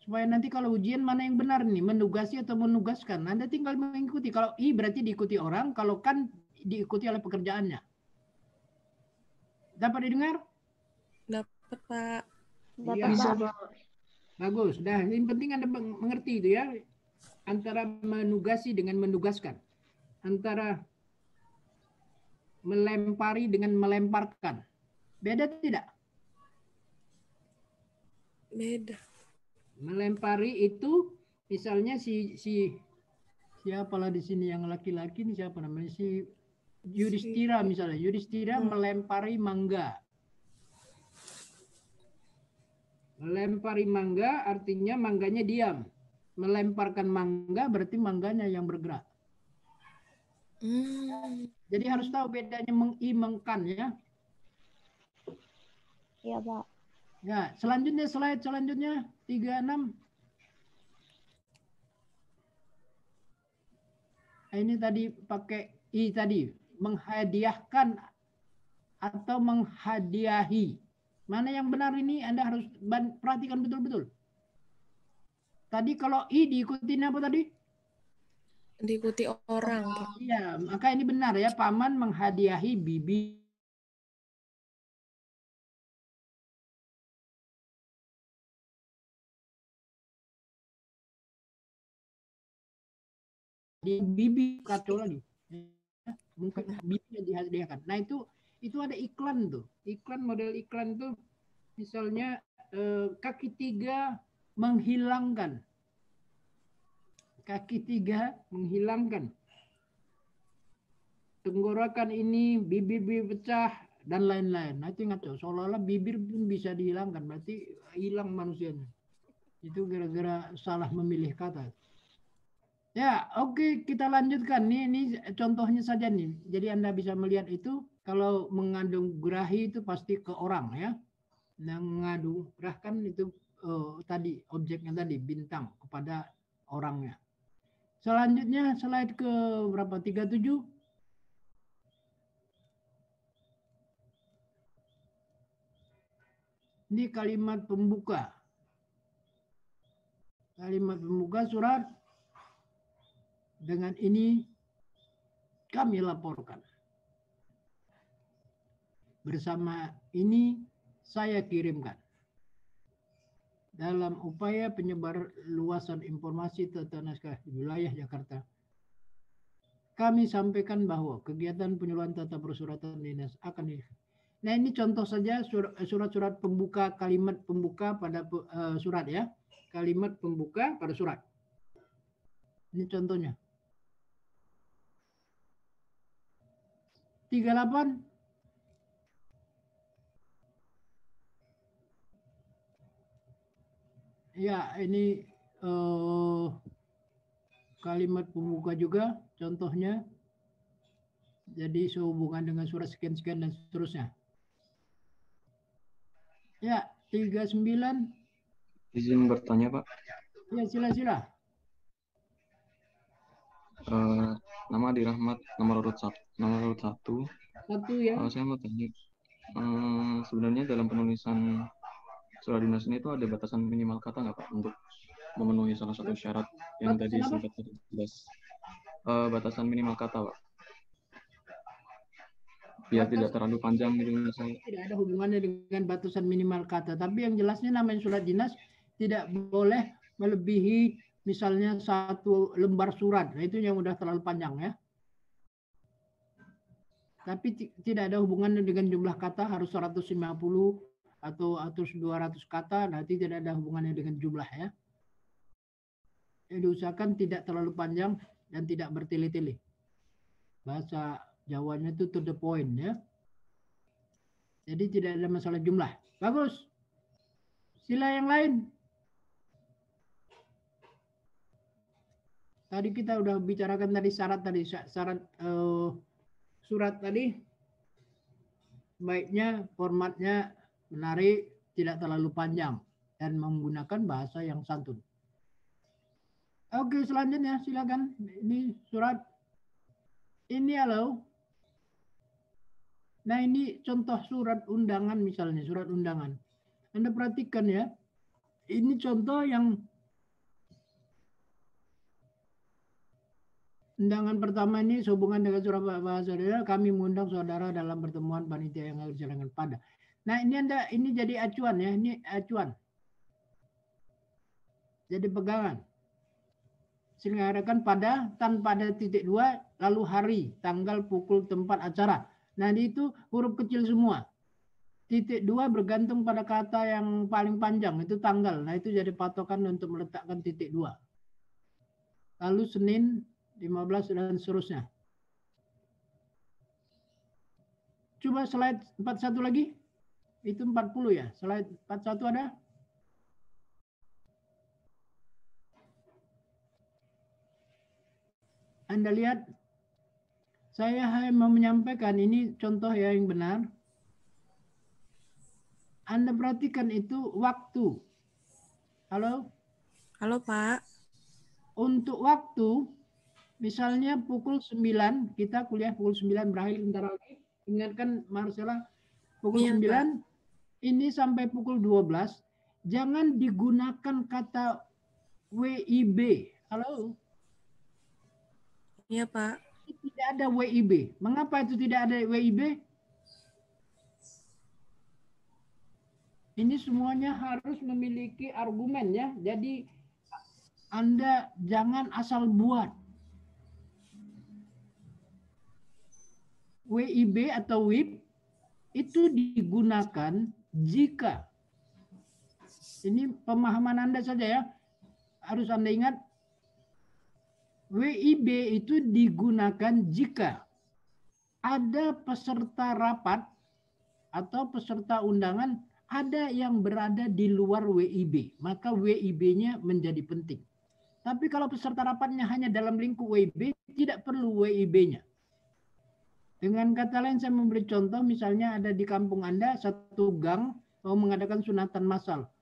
Supaya nanti kalau ujian mana yang benar nih, menugasi atau menugaskan. Anda tinggal mengikuti. Kalau I berarti diikuti orang, kalau kan diikuti oleh pekerjaannya. Dapat didengar? Dapat, Pak. Iya, Bisa, Pak. Bagus. Nah, yang penting Anda mengerti itu ya. Antara menugasi dengan menugaskan. Antara melempari dengan melemparkan. Beda tidak? Beda. Melempari itu misalnya siapalah di sini yang laki-laki ini siapa namanya, si Yudhistira misalnya. Yudhistira melempari mangga. Melempari mangga artinya mangganya diam. Melemparkan mangga berarti mangganya yang bergerak. Jadi harus tahu bedanya mengimengkan ya. Iya, Pak. Ya, selanjutnya slide selanjutnya 36. Ini tadi pakai i tadi, menghadiahkan atau menghadiahi. Mana yang benar ini Anda harus perhatikan betul-betul. Tadi kalau i diikutin apa tadi? Diikuti orang, Pak. Iya, maka ini benar ya, paman menghadiahi bibi. Di bibi kacau lagi. Mungkin bibi yang dihadiahkan. Nah itu ada iklan tuh. Iklan, model iklan tuh misalnya kaki 3 menghilangkan. Kaki 3 menghilangkan. Tenggorokan ini, bibir pecah, dan lain-lain. Nah itu ngaco, seolah-olah bibir pun bisa dihilangkan, berarti hilang manusianya. Itu gara-gara salah memilih kata. Ya, oke, kita lanjutkan. Ini contohnya saja nih. Jadi Anda bisa melihat itu, kalau mengandung grahi itu pasti ke orang ya. Yang mengandung gerahkan itu tadi, objeknya tadi, bintang kepada orangnya. Selanjutnya slide ke berapa? 37. Ini kalimat pembuka. Kalimat pembuka surat. Dengan ini kami laporkan. Bersama ini saya kirimkan. Dalam upaya penyebar luasan informasi tata naskah di wilayah Jakarta, kami sampaikan bahwa kegiatan penyuluhan tata persuratan dinas akan Nah ini contoh saja surat-surat pembuka, kalimat pembuka pada surat ya. Kalimat pembuka pada surat. Ini contohnya. 38. Ya, ini kalimat pembuka juga contohnya. Jadi sehubungan dengan surat sekian-sekian dan seterusnya. Ya, 39. Izin bertanya, Pak. Ya, sila-sila. Nama Adi Rahmat, nomor urut 1. Satu ya. Saya mau tanya, sebenarnya dalam penulisan surat dinas ini itu ada batasan minimal kata nggak Pak untuk memenuhi salah satu syarat yang tadi sempat jelas? Batasan minimal kata Pak, biar tidak terlalu panjang gitu misalnya. Tidak ada hubungannya dengan batasan minimal kata, tapi yang jelasnya namanya surat dinas tidak boleh melebihi misalnya 1 lembar surat. Nah, itu yang udah terlalu panjang ya. Tapi tidak ada hubungannya dengan jumlah kata, harus 150 atau 200 kata, nanti tidak ada hubungannya dengan jumlah ya. Jadi diusahakan tidak terlalu panjang dan tidak bertele-tele. Bahasa Jawanya itu to the point ya. Jadi tidak ada masalah jumlah. Bagus. Sila yang lain. Tadi kita udah bicarakan tadi syarat surat tadi. Baiknya formatnya menarik, tidak terlalu panjang dan menggunakan bahasa yang santun. Oke, selanjutnya silakan. Ini surat. Ini halo. Nah, ini contoh surat undangan misalnya, surat undangan. Anda perhatikan ya. Ini contoh yang undangan pertama ini sehubungan dengan surat bahasa saudara, kami mengundang saudara dalam pertemuan panitia yang akan dijalankan pada. Nah, ini jadi acuan ya, ini acuan. Jadi pegangan. Diselenggarakan pada tanpa ada titik 2 lalu hari, tanggal, pukul, tempat acara. Nah, itu huruf kecil semua. Titik 2 bergantung pada kata yang paling panjang, itu tanggal. Nah, itu jadi patokan untuk meletakkan titik 2. Lalu Senin 15 dan seterusnya. Coba slide 41 lagi. Itu 40 ya. Slide 41 ada? Anda lihat, saya hanya mau menyampaikan ini contoh yang benar. Anda perhatikan itu waktu. Halo? Halo, Pak. Untuk waktu, misalnya pukul 9, kita kuliah pukul 9 berakhir bentar lagi. Ingatkan Marcella, pukul 9, ini sampai pukul 12, jangan digunakan kata WIB. Halo? Iya, Pak. Tidak ada WIB. Mengapa itu tidak ada WIB? Ini semuanya harus memiliki argumen ya. Jadi Anda jangan asal buat. WIB atau WIB itu digunakan jika, ini pemahaman Anda saja ya, harus Anda ingat, WIB itu digunakan jika ada peserta rapat atau peserta undangan ada yang berada di luar WIB, maka WIB-nya menjadi penting. Tapi kalau peserta rapatnya hanya dalam lingkup WIB, tidak perlu WIB-nya. Dengan kata lain saya memberi contoh, misalnya ada di kampung Anda satu gang mau mengadakan sunatan massal,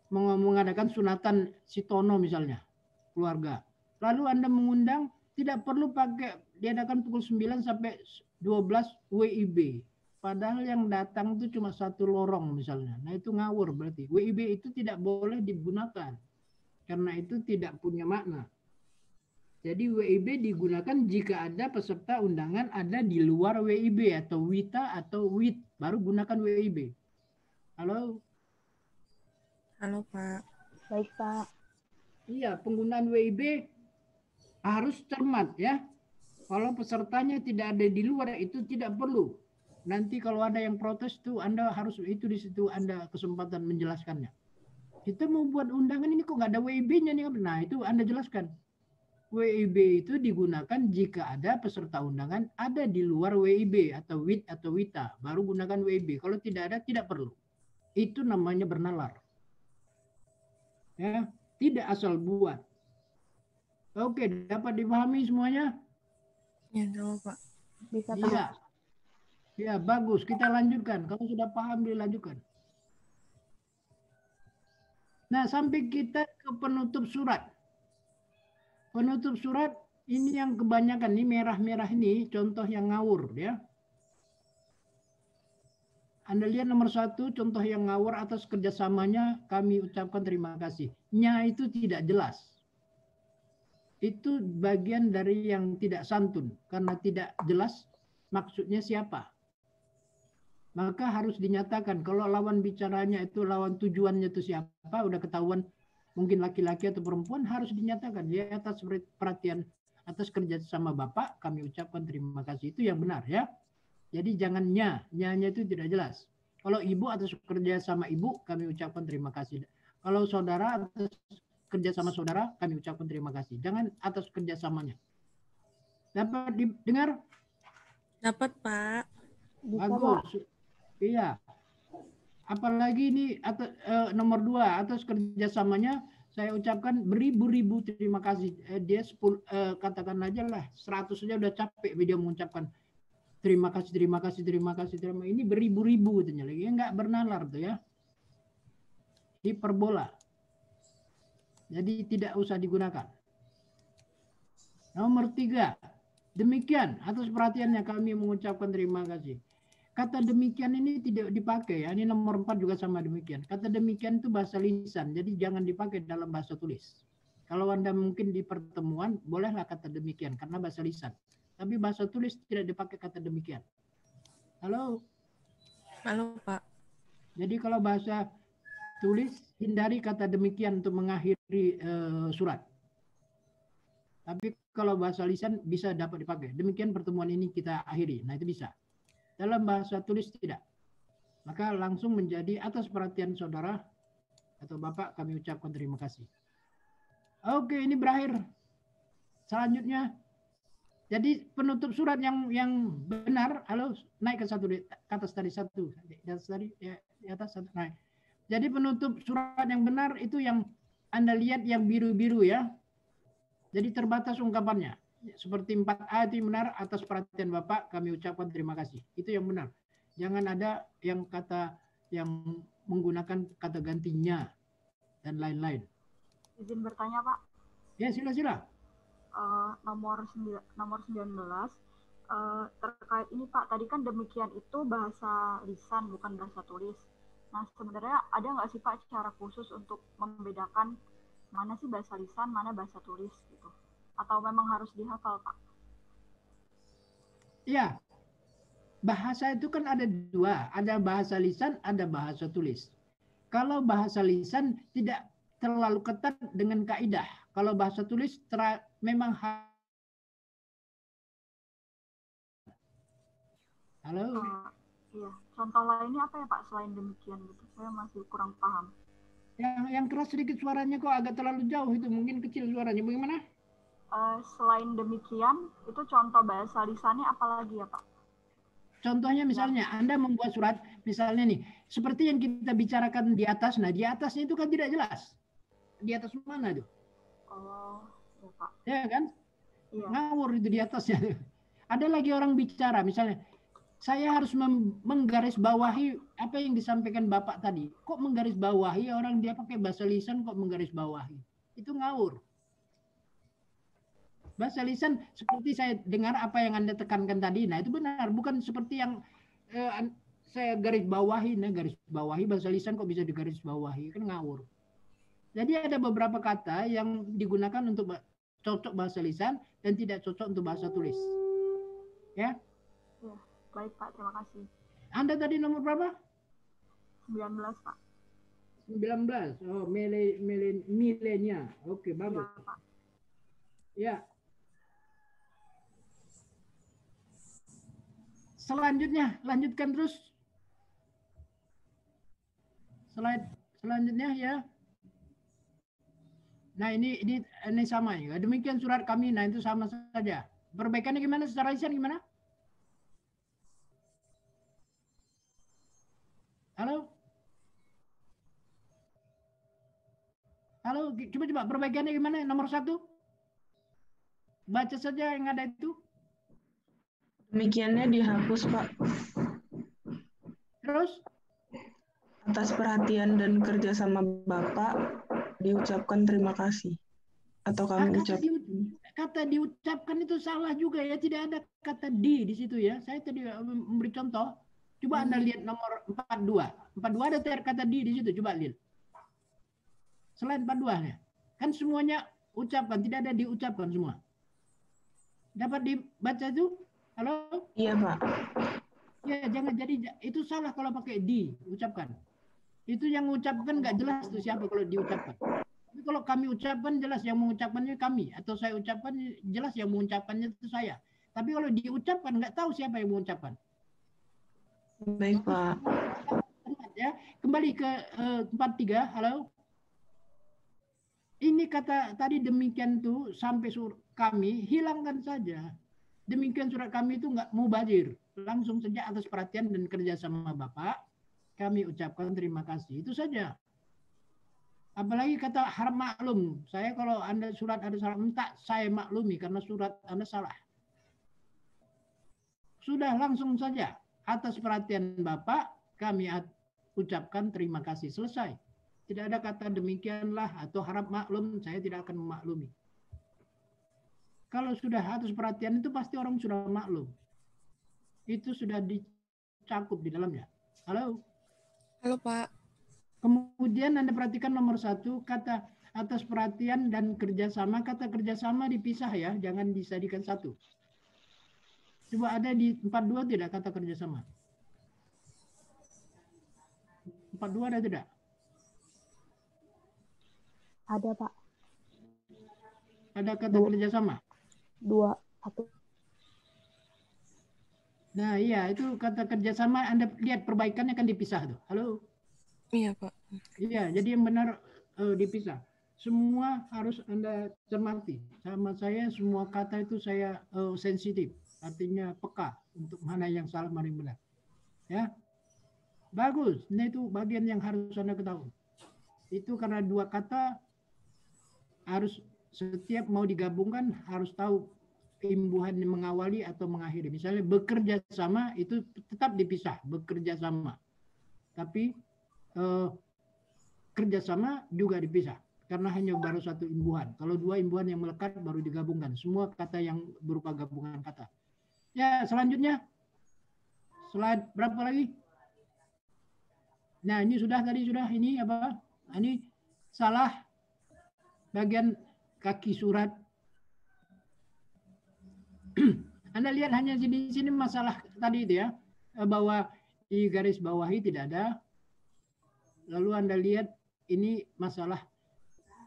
mau mengadakan sunatan Sitono misalnya, keluarga. Lalu Anda mengundang, tidak perlu pakai diadakan pukul 9 sampai 12 WIB. Padahal yang datang itu cuma satu lorong misalnya. Nah itu ngawur berarti. WIB itu tidak boleh digunakan. Karena itu tidak punya makna. Jadi WIB digunakan jika ada peserta undangan ada di luar WIB atau WITA atau WIT. Baru gunakan WIB. Halo? Halo, Pak. Baik, Pak. Iya, penggunaan WIB harus cermat ya. Kalau pesertanya tidak ada di luar itu tidak perlu. Nanti kalau ada yang protes tuh Anda harus itu di situ Anda kesempatan menjelaskannya. Kita mau buat undangan ini kok nggak ada WIB-nya nih. Nah itu Anda jelaskan. WIB itu digunakan jika ada peserta undangan ada di luar WIB atau WIT atau WITA. Baru gunakan WIB. Kalau tidak ada tidak perlu. Itu namanya bernalar. Ya, tidak asal buat. Oke, dapat dipahami semuanya? Ya, tahu, Pak. Bisa, Pak. Iya. Ya, bagus. Kita lanjutkan. Kalau sudah paham, dilanjutkan. Nah, sampai kita ke penutup surat. Penutup surat ini yang kebanyakan, ini merah-merah ini contoh yang ngawur ya. Anda lihat nomor 1, contoh yang ngawur atas kerjasamanya kami ucapkan terima kasih. Nya itu tidak jelas. Itu bagian dari yang tidak santun. Karena tidak jelas maksudnya siapa. Maka harus dinyatakan. Kalau lawan bicaranya itu, lawan tujuannya itu siapa, udah ketahuan mungkin laki-laki atau perempuan, harus dinyatakan. Ya, atas perhatian, atas kerjasama Bapak, kami ucapkan terima kasih. Itu yang benar ya. Jadi jangan nya-nya itu tidak jelas. Kalau ibu atas kerjasama ibu, kami ucapkan terima kasih. Kalau saudara atas kerjasama saudara, kami ucapkan terima kasih. Jangan atas kerjasamanya. Dapat didengar? Dapat, Pak. Bagus. Iya. Apalagi ini nomor 2 atas kerjasamanya saya ucapkan beribu-ribu terima kasih. Dia 10 katakan aja lah 100 saja udah capek video mengucapkan terima kasih, terima kasih, terima kasih, terima. Ini beribu-ribu katanya lagi. Enggak bernalar tuh ya. Hiperbola. Jadi tidak usah digunakan. Nomor 3. Demikian atas perhatiannya kami mengucapkan terima kasih. Kata demikian ini tidak dipakai ya. Ini nomor 4 juga sama demikian. Kata demikian itu bahasa lisan. Jadi jangan dipakai dalam bahasa tulis. Kalau Anda mungkin di pertemuan bolehlah kata demikian karena bahasa lisan. Tapi bahasa tulis tidak dipakai kata demikian. Halo? Halo, Pak. Jadi kalau bahasa tulis, hindari kata demikian untuk mengakhiri surat. Tapi kalau bahasa lisan bisa dapat dipakai. Demikian pertemuan ini kita akhiri. Nah, itu bisa. Dalam bahasa tulis tidak. Maka langsung menjadi atas perhatian saudara atau Bapak kami ucapkan terima kasih. Oke, ini berakhir. Selanjutnya, jadi penutup surat yang benar, halo, naik ke satu di atas tadi satu, di atas tadi ya, di atas satu naik. Jadi penutup surat yang benar itu yang Anda lihat yang biru-biru ya. Jadi terbatas ungkapannya. Seperti 4A itu benar, atas perhatian Bapak kami ucapkan terima kasih. Itu yang benar. Jangan ada yang kata yang menggunakan kata gantinya dan lain-lain. Izin bertanya, Pak. Ya, sila-sila. Nomor 19 terkait ini, Pak. Tadi kan demikian itu bahasa lisan bukan bahasa tulis. Nah, sebenarnya ada nggak sih, Pak, cara khusus untuk membedakan mana sih bahasa lisan, mana bahasa tulis gitu? Atau memang harus dihafal, Pak? Iya. Bahasa itu kan ada dua, ada bahasa lisan, ada bahasa tulis. Kalau bahasa lisan tidak terlalu ketat dengan kaidah. Kalau bahasa tulis memang halo. Iya, contoh lainnya apa ya, Pak, selain demikian gitu? Saya masih kurang paham. Yang keras sedikit suaranya kok agak terlalu jauh itu, mungkin kecil suaranya. Bagaimana? Selain demikian, itu contoh bahasa lisannya apa lagi ya, Pak? Contohnya misalnya Anda membuat surat, misalnya nih, seperti yang kita bicarakan di atas. Nah, di atasnya itu kan tidak jelas. Di atas mana itu? Oh, ya, Pak. Ya kan? Iya. Ngawur itu di atasnya. Ada lagi orang bicara, misalnya, saya harus menggarisbawahi apa yang disampaikan Bapak tadi. Kok menggarisbawahi orang dia pakai bahasa lisan kok menggarisbawahi? Itu ngawur. Bahasa lisan seperti saya dengar apa yang Anda tekankan tadi. Nah, itu benar. Bukan seperti yang saya garis bawahi. Nah, garis bawahi bahasa lisan kok bisa digaris bawahi? Kan ngawur. Jadi ada beberapa kata yang digunakan untuk cocok bahasa lisan dan tidak cocok untuk bahasa tulis. Ya? Ya, baik Pak, terima kasih. Anda tadi nomor berapa? 19, Pak. 19. Oh, milenia. Oke, bagus. Ya, Pak. Ya. Selanjutnya, lanjutkan terus. Slide selanjutnya ya. Nah, ini sama ya. Demikian surat kami. Nah, itu sama saja. Perbaikannya gimana secara lisan gimana? Halo? Halo, coba perbaikannya gimana? Nomor 1. Baca saja yang ada itu. Demikiannya dihapus, Pak. Terus? Atas perhatian dan kerjasama Bapak, diucapkan terima kasih. Atau kami ucapkan. Kata diucapkan itu salah juga ya. Tidak ada kata di situ ya. Saya tadi memberi contoh. Coba Anda lihat nomor 42. 42 ada kata di situ. Coba lihat. Selain 42-nya. Kan semuanya ucapan. Tidak ada diucapkan semua. Dapat dibaca itu? Halo? Iya, Pak. Ya, jangan jadi itu salah kalau pakai diucapkan. Itu yang mengucapkan nggak jelas tuh siapa kalau diucapkan. Tapi kalau kami ucapkan jelas yang mengucapkannya kami, atau saya ucapkan jelas yang mengucapkannya itu saya. Tapi kalau diucapkan nggak tahu siapa yang mengucapkan. Baik, Pak. Ya, kembali ke 43. Halo. Ini kata tadi demikian tuh sampai kami hilangkan saja. Demikian surat kami itu nggak mubazir. Langsung saja atas perhatian dan kerjasama Bapak, kami ucapkan terima kasih. Itu saja. Apalagi kata harap maklum. Saya kalau Anda surat ada salah minta, saya maklumi karena surat Anda salah. Sudah langsung saja. Atas perhatian Bapak, kami ucapkan terima kasih. Selesai. Tidak ada kata demikianlah atau harap maklum, saya tidak akan memaklumi. Kalau sudah atas perhatian itu pasti orang sudah maklum. Itu sudah dicakup di dalamnya. Halo? Halo, Pak. Kemudian Anda perhatikan nomor 1, kata atas perhatian dan kerjasama. Kata kerjasama dipisah ya, jangan disadikan satu. Coba ada di 42 tidak kata kerjasama? 42 ada tidak? Ada, Pak. Ada kata kerjasama? 2, 1. Nah, iya, itu kata kerjasama. Anda lihat perbaikannya kan dipisah tuh. Halo? Iya, Pak. Iya, jadi yang benar dipisah. Semua harus Anda cermati. Sama saya, semua kata itu saya sensitif. Artinya peka untuk mana yang salah, mana yang benar. Ya, bagus. Nah, itu bagian yang harus Anda ketahui. Itu karena dua kata harus setiap mau digabungkan harus tahu imbuhan yang mengawali atau mengakhiri. Misalnya bekerja sama itu tetap dipisah, bekerja sama. Tapi kerjasama juga dipisah karena hanya baru satu imbuhan. Kalau dua imbuhan yang melekat baru digabungkan. Semua kata yang berupa gabungan kata. Ya, selanjutnya slide berapa lagi? Nah, ini sudah tadi sudah ini apa? Ini salah bagian kaki surat. Anda lihat hanya di sini masalah tadi itu ya, bahwa di garis bawahi tidak ada. Lalu Anda lihat ini masalah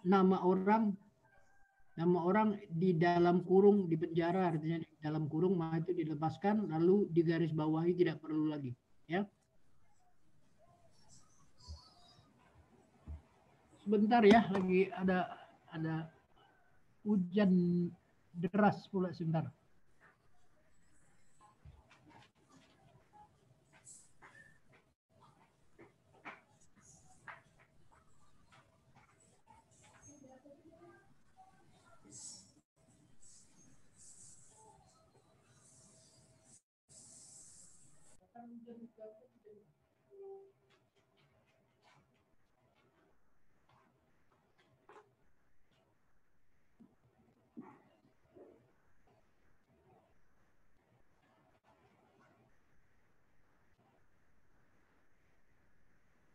nama orang di dalam kurung, di penjara, artinya di dalam kurung, maka itu dilepaskan, lalu di garis bawahi tidak perlu lagi, ya. Sebentar ya, lagi ada hujan deras pula sebentar.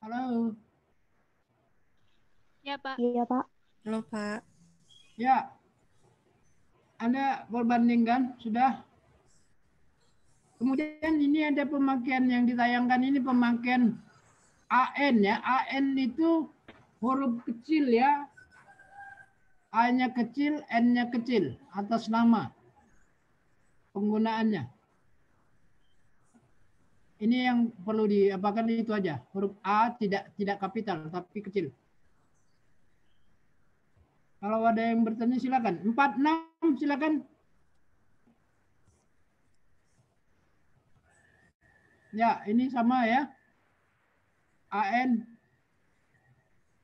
Halo. Ya, Pak. Iya, Pak. Halo, Pak. Ya. Anda perbandingkan sudah. Kemudian ini ada pemakaian yang ditayangkan ini pemakaian AN ya. AN itu huruf kecil ya. A-nya kecil, N-nya kecil atas nama. Penggunaannya. Ini yang perlu diapakan itu aja. Huruf A tidak kapital tapi kecil. Kalau ada yang bertanya silakan. 46 silakan. Ya, ini sama ya. AN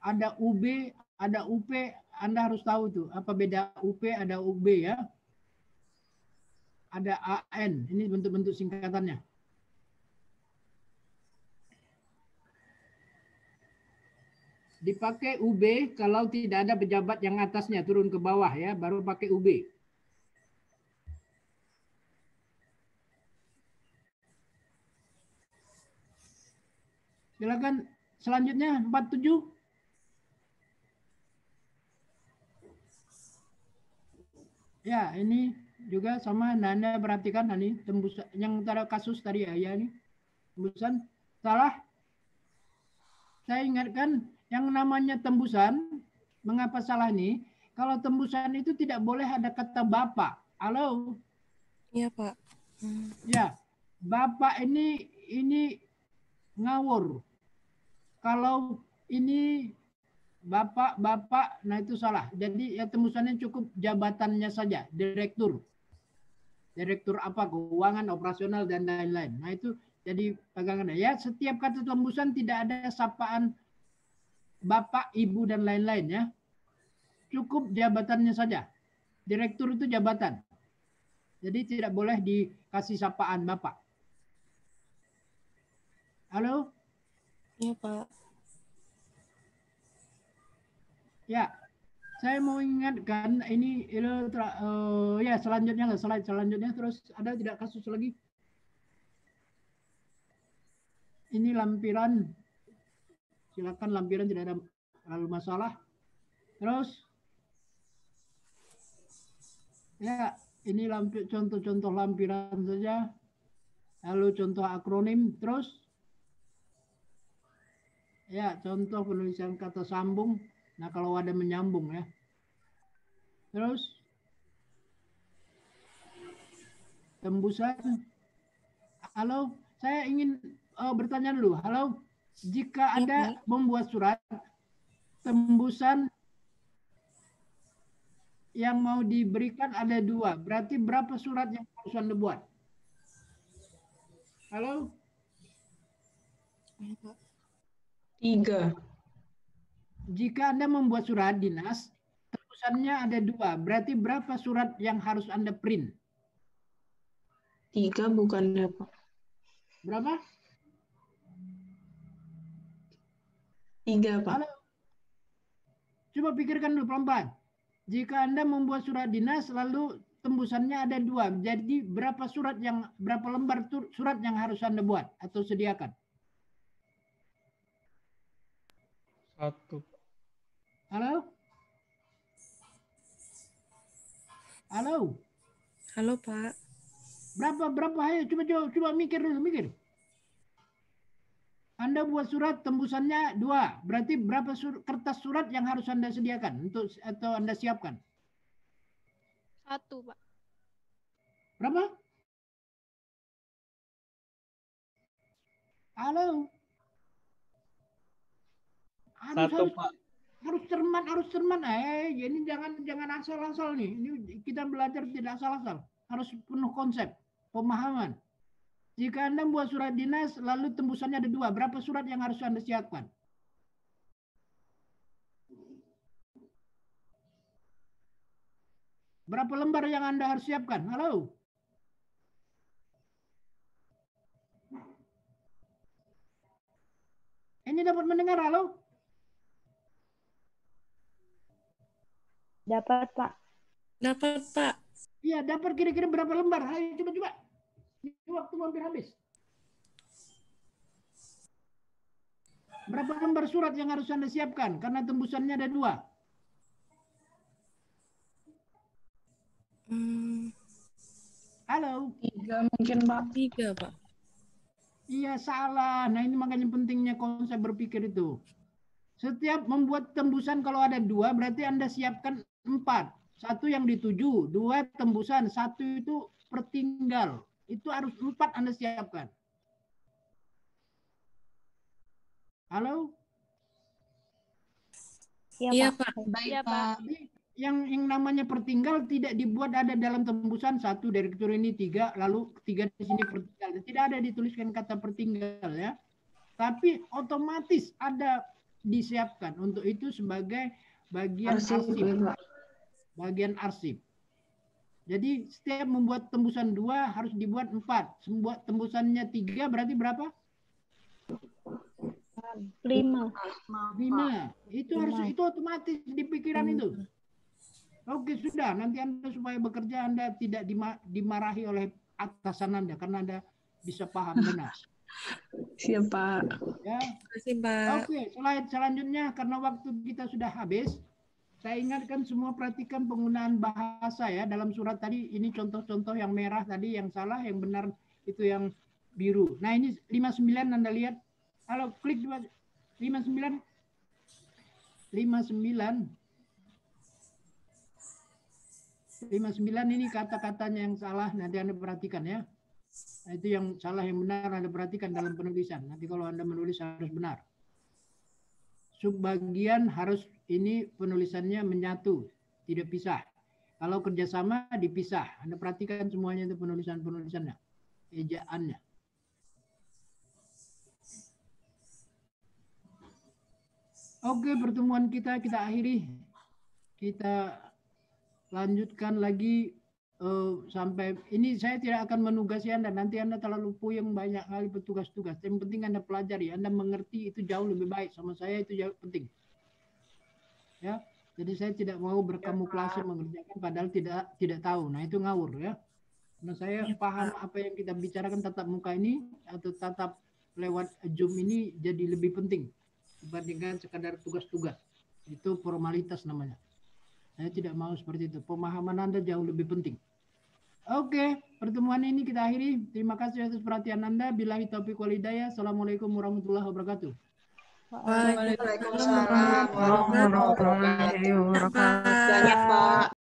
ada UB, ada UP, Anda harus tahu tuh apa beda UP ada UB ya. Ada AN, ini bentuk-bentuk singkatannya. Dipakai UB kalau tidak ada pejabat yang atasnya turun ke bawah ya, baru pakai UB. Silakan selanjutnya 47. Ya, ini juga sama. Anda perhatikan ini tembus yang antara kasus tadi ya ini. Tembusan salah. Saya ingatkan yang namanya tembusan, mengapa salah nih? Kalau tembusan itu tidak boleh ada kata bapak. Halo? Iya, Pak. Ya, bapak ini ngawur. Kalau ini bapak, nah itu salah. Jadi ya tembusannya cukup jabatannya saja, direktur. Direktur apa, keuangan, operasional, dan lain-lain. Nah itu jadi pegangan. Ya, setiap kata tembusan tidak ada sapaan bapak, ibu, dan lain-lain ya. Cukup jabatannya saja. Direktur itu jabatan. Jadi tidak boleh dikasih sapaan bapak. Halo? Iya, Pak. Ya, saya mau ingatkan ini ya selanjutnya lah, slide selanjutnya terus ada tidak kasus lagi? Ini lampiran, silakan lampiran tidak ada terlalu masalah. Terus, ya ini contoh-contoh lampiran saja. Lalu contoh akronim, terus Ya, contoh penulisan kata sambung. Nah, kalau ada menyambung ya. Terus tembusan. Halo, saya ingin bertanya dulu. Halo, jika ada membuat surat tembusan yang mau diberikan ada 2, berarti berapa surat yang harus Anda buat? Halo? 3. Jika Anda membuat surat dinas, tembusannya ada 2, berarti berapa surat yang harus Anda print? 3 bukannya, Pak? Berapa? 3, Pak. Halo? Coba pikirkan dulu pelan-pelan. Jika Anda membuat surat dinas, lalu tembusannya ada 2, jadi berapa lembar surat yang harus Anda buat atau sediakan? 1. Halo? Halo? Halo, Pak. Berapa? Ayo coba mikir dulu, mikir. Anda buat surat tembusannya 2, berarti berapa kertas surat yang harus Anda sediakan atau Anda siapkan? 1, Pak. Berapa? Halo? Harus cermat. Ini jangan asal-asal nih. Ini kita belajar tidak asal-asal. Harus penuh konsep, pemahaman. Jika Anda membuat surat dinas, lalu tembusannya ada 2, berapa surat yang harus Anda siapkan? Berapa lembar yang Anda harus siapkan? Halo? Ini dapat mendengar, halo? Dapat, Pak. Dapat, Pak. Iya, dapat kira-kira berapa lembar? Ayo coba. Ini waktu hampir habis. Berapa lembar surat yang harus Anda siapkan? Karena tembusannya ada 2. Halo? 3 mungkin, Pak. 3, Pak. Iya, salah. Nah, ini makanya pentingnya konsep berpikir itu. Setiap membuat tembusan kalau ada 2, berarti Anda siapkan 4. 1 yang dituju, 2 tembusan, 1 itu pertinggal. Itu harus 4 Anda siapkan. Halo? Iya, Pak. Iya, Pak. Yang namanya pertinggal tidak dibuat ada dalam tembusan 1, direktur ini 3, lalu 3 di sini pertinggal. Tidak ada dituliskan kata pertinggal ya. Tapi otomatis ada disiapkan untuk itu sebagai bagian arsip. Bagian arsip. Jadi setiap membuat tembusan 2 harus dibuat 4. Membuat tembusannya 3 berarti berapa? 5. Itu otomatis di pikiran itu. Oke, sudah. Nanti Anda supaya bekerja Anda tidak dimarahi oleh atasan Anda karena Anda bisa paham benar. Siap, Pak. Ya. Terima kasih, Pak. Oke, slide selanjutnya karena waktu kita sudah habis. Saya ingatkan semua perhatikan penggunaan bahasa ya dalam surat tadi. Ini contoh-contoh yang merah tadi yang salah, yang benar itu yang biru. Nah, ini 59 Anda lihat. Halo, klik 59. 59 ini kata-katanya yang salah, nanti Anda perhatikan ya. Nah, itu yang salah yang benar Anda perhatikan dalam penulisan. Nanti kalau Anda menulis harus benar. Subbagian harus ini penulisannya menyatu, tidak pisah. Kalau kerjasama dipisah. Anda perhatikan semuanya itu penulisannya, ejaannya. Oke, pertemuan kita akhiri. Kita lanjutkan lagi sampai ini saya tidak akan menugasi Anda. Nanti Anda terlalu puyeng banyak kali petugas-tugas. Yang penting Anda pelajari, Anda mengerti itu jauh lebih baik. Sama saya itu jauh penting. Ya, jadi saya tidak mau berkamuflase mengerjakan padahal tidak tahu. Nah, itu ngawur ya. Nah, saya paham apa yang kita bicarakan tatap muka ini atau tatap lewat Zoom ini jadi lebih penting dibandingkan sekadar tugas-tugas. Itu formalitas namanya. Saya tidak mau seperti itu. Pemahaman Anda jauh lebih penting. Oke, pertemuan ini kita akhiri. Terima kasih atas perhatian Anda. Billahi taufiq wal hidayah. Assalamualaikum warahmatullahi wabarakatuh. Waalaikumsalam Waalaikumsalam warahmatullahi wabarakatuh. Banyak, Pak.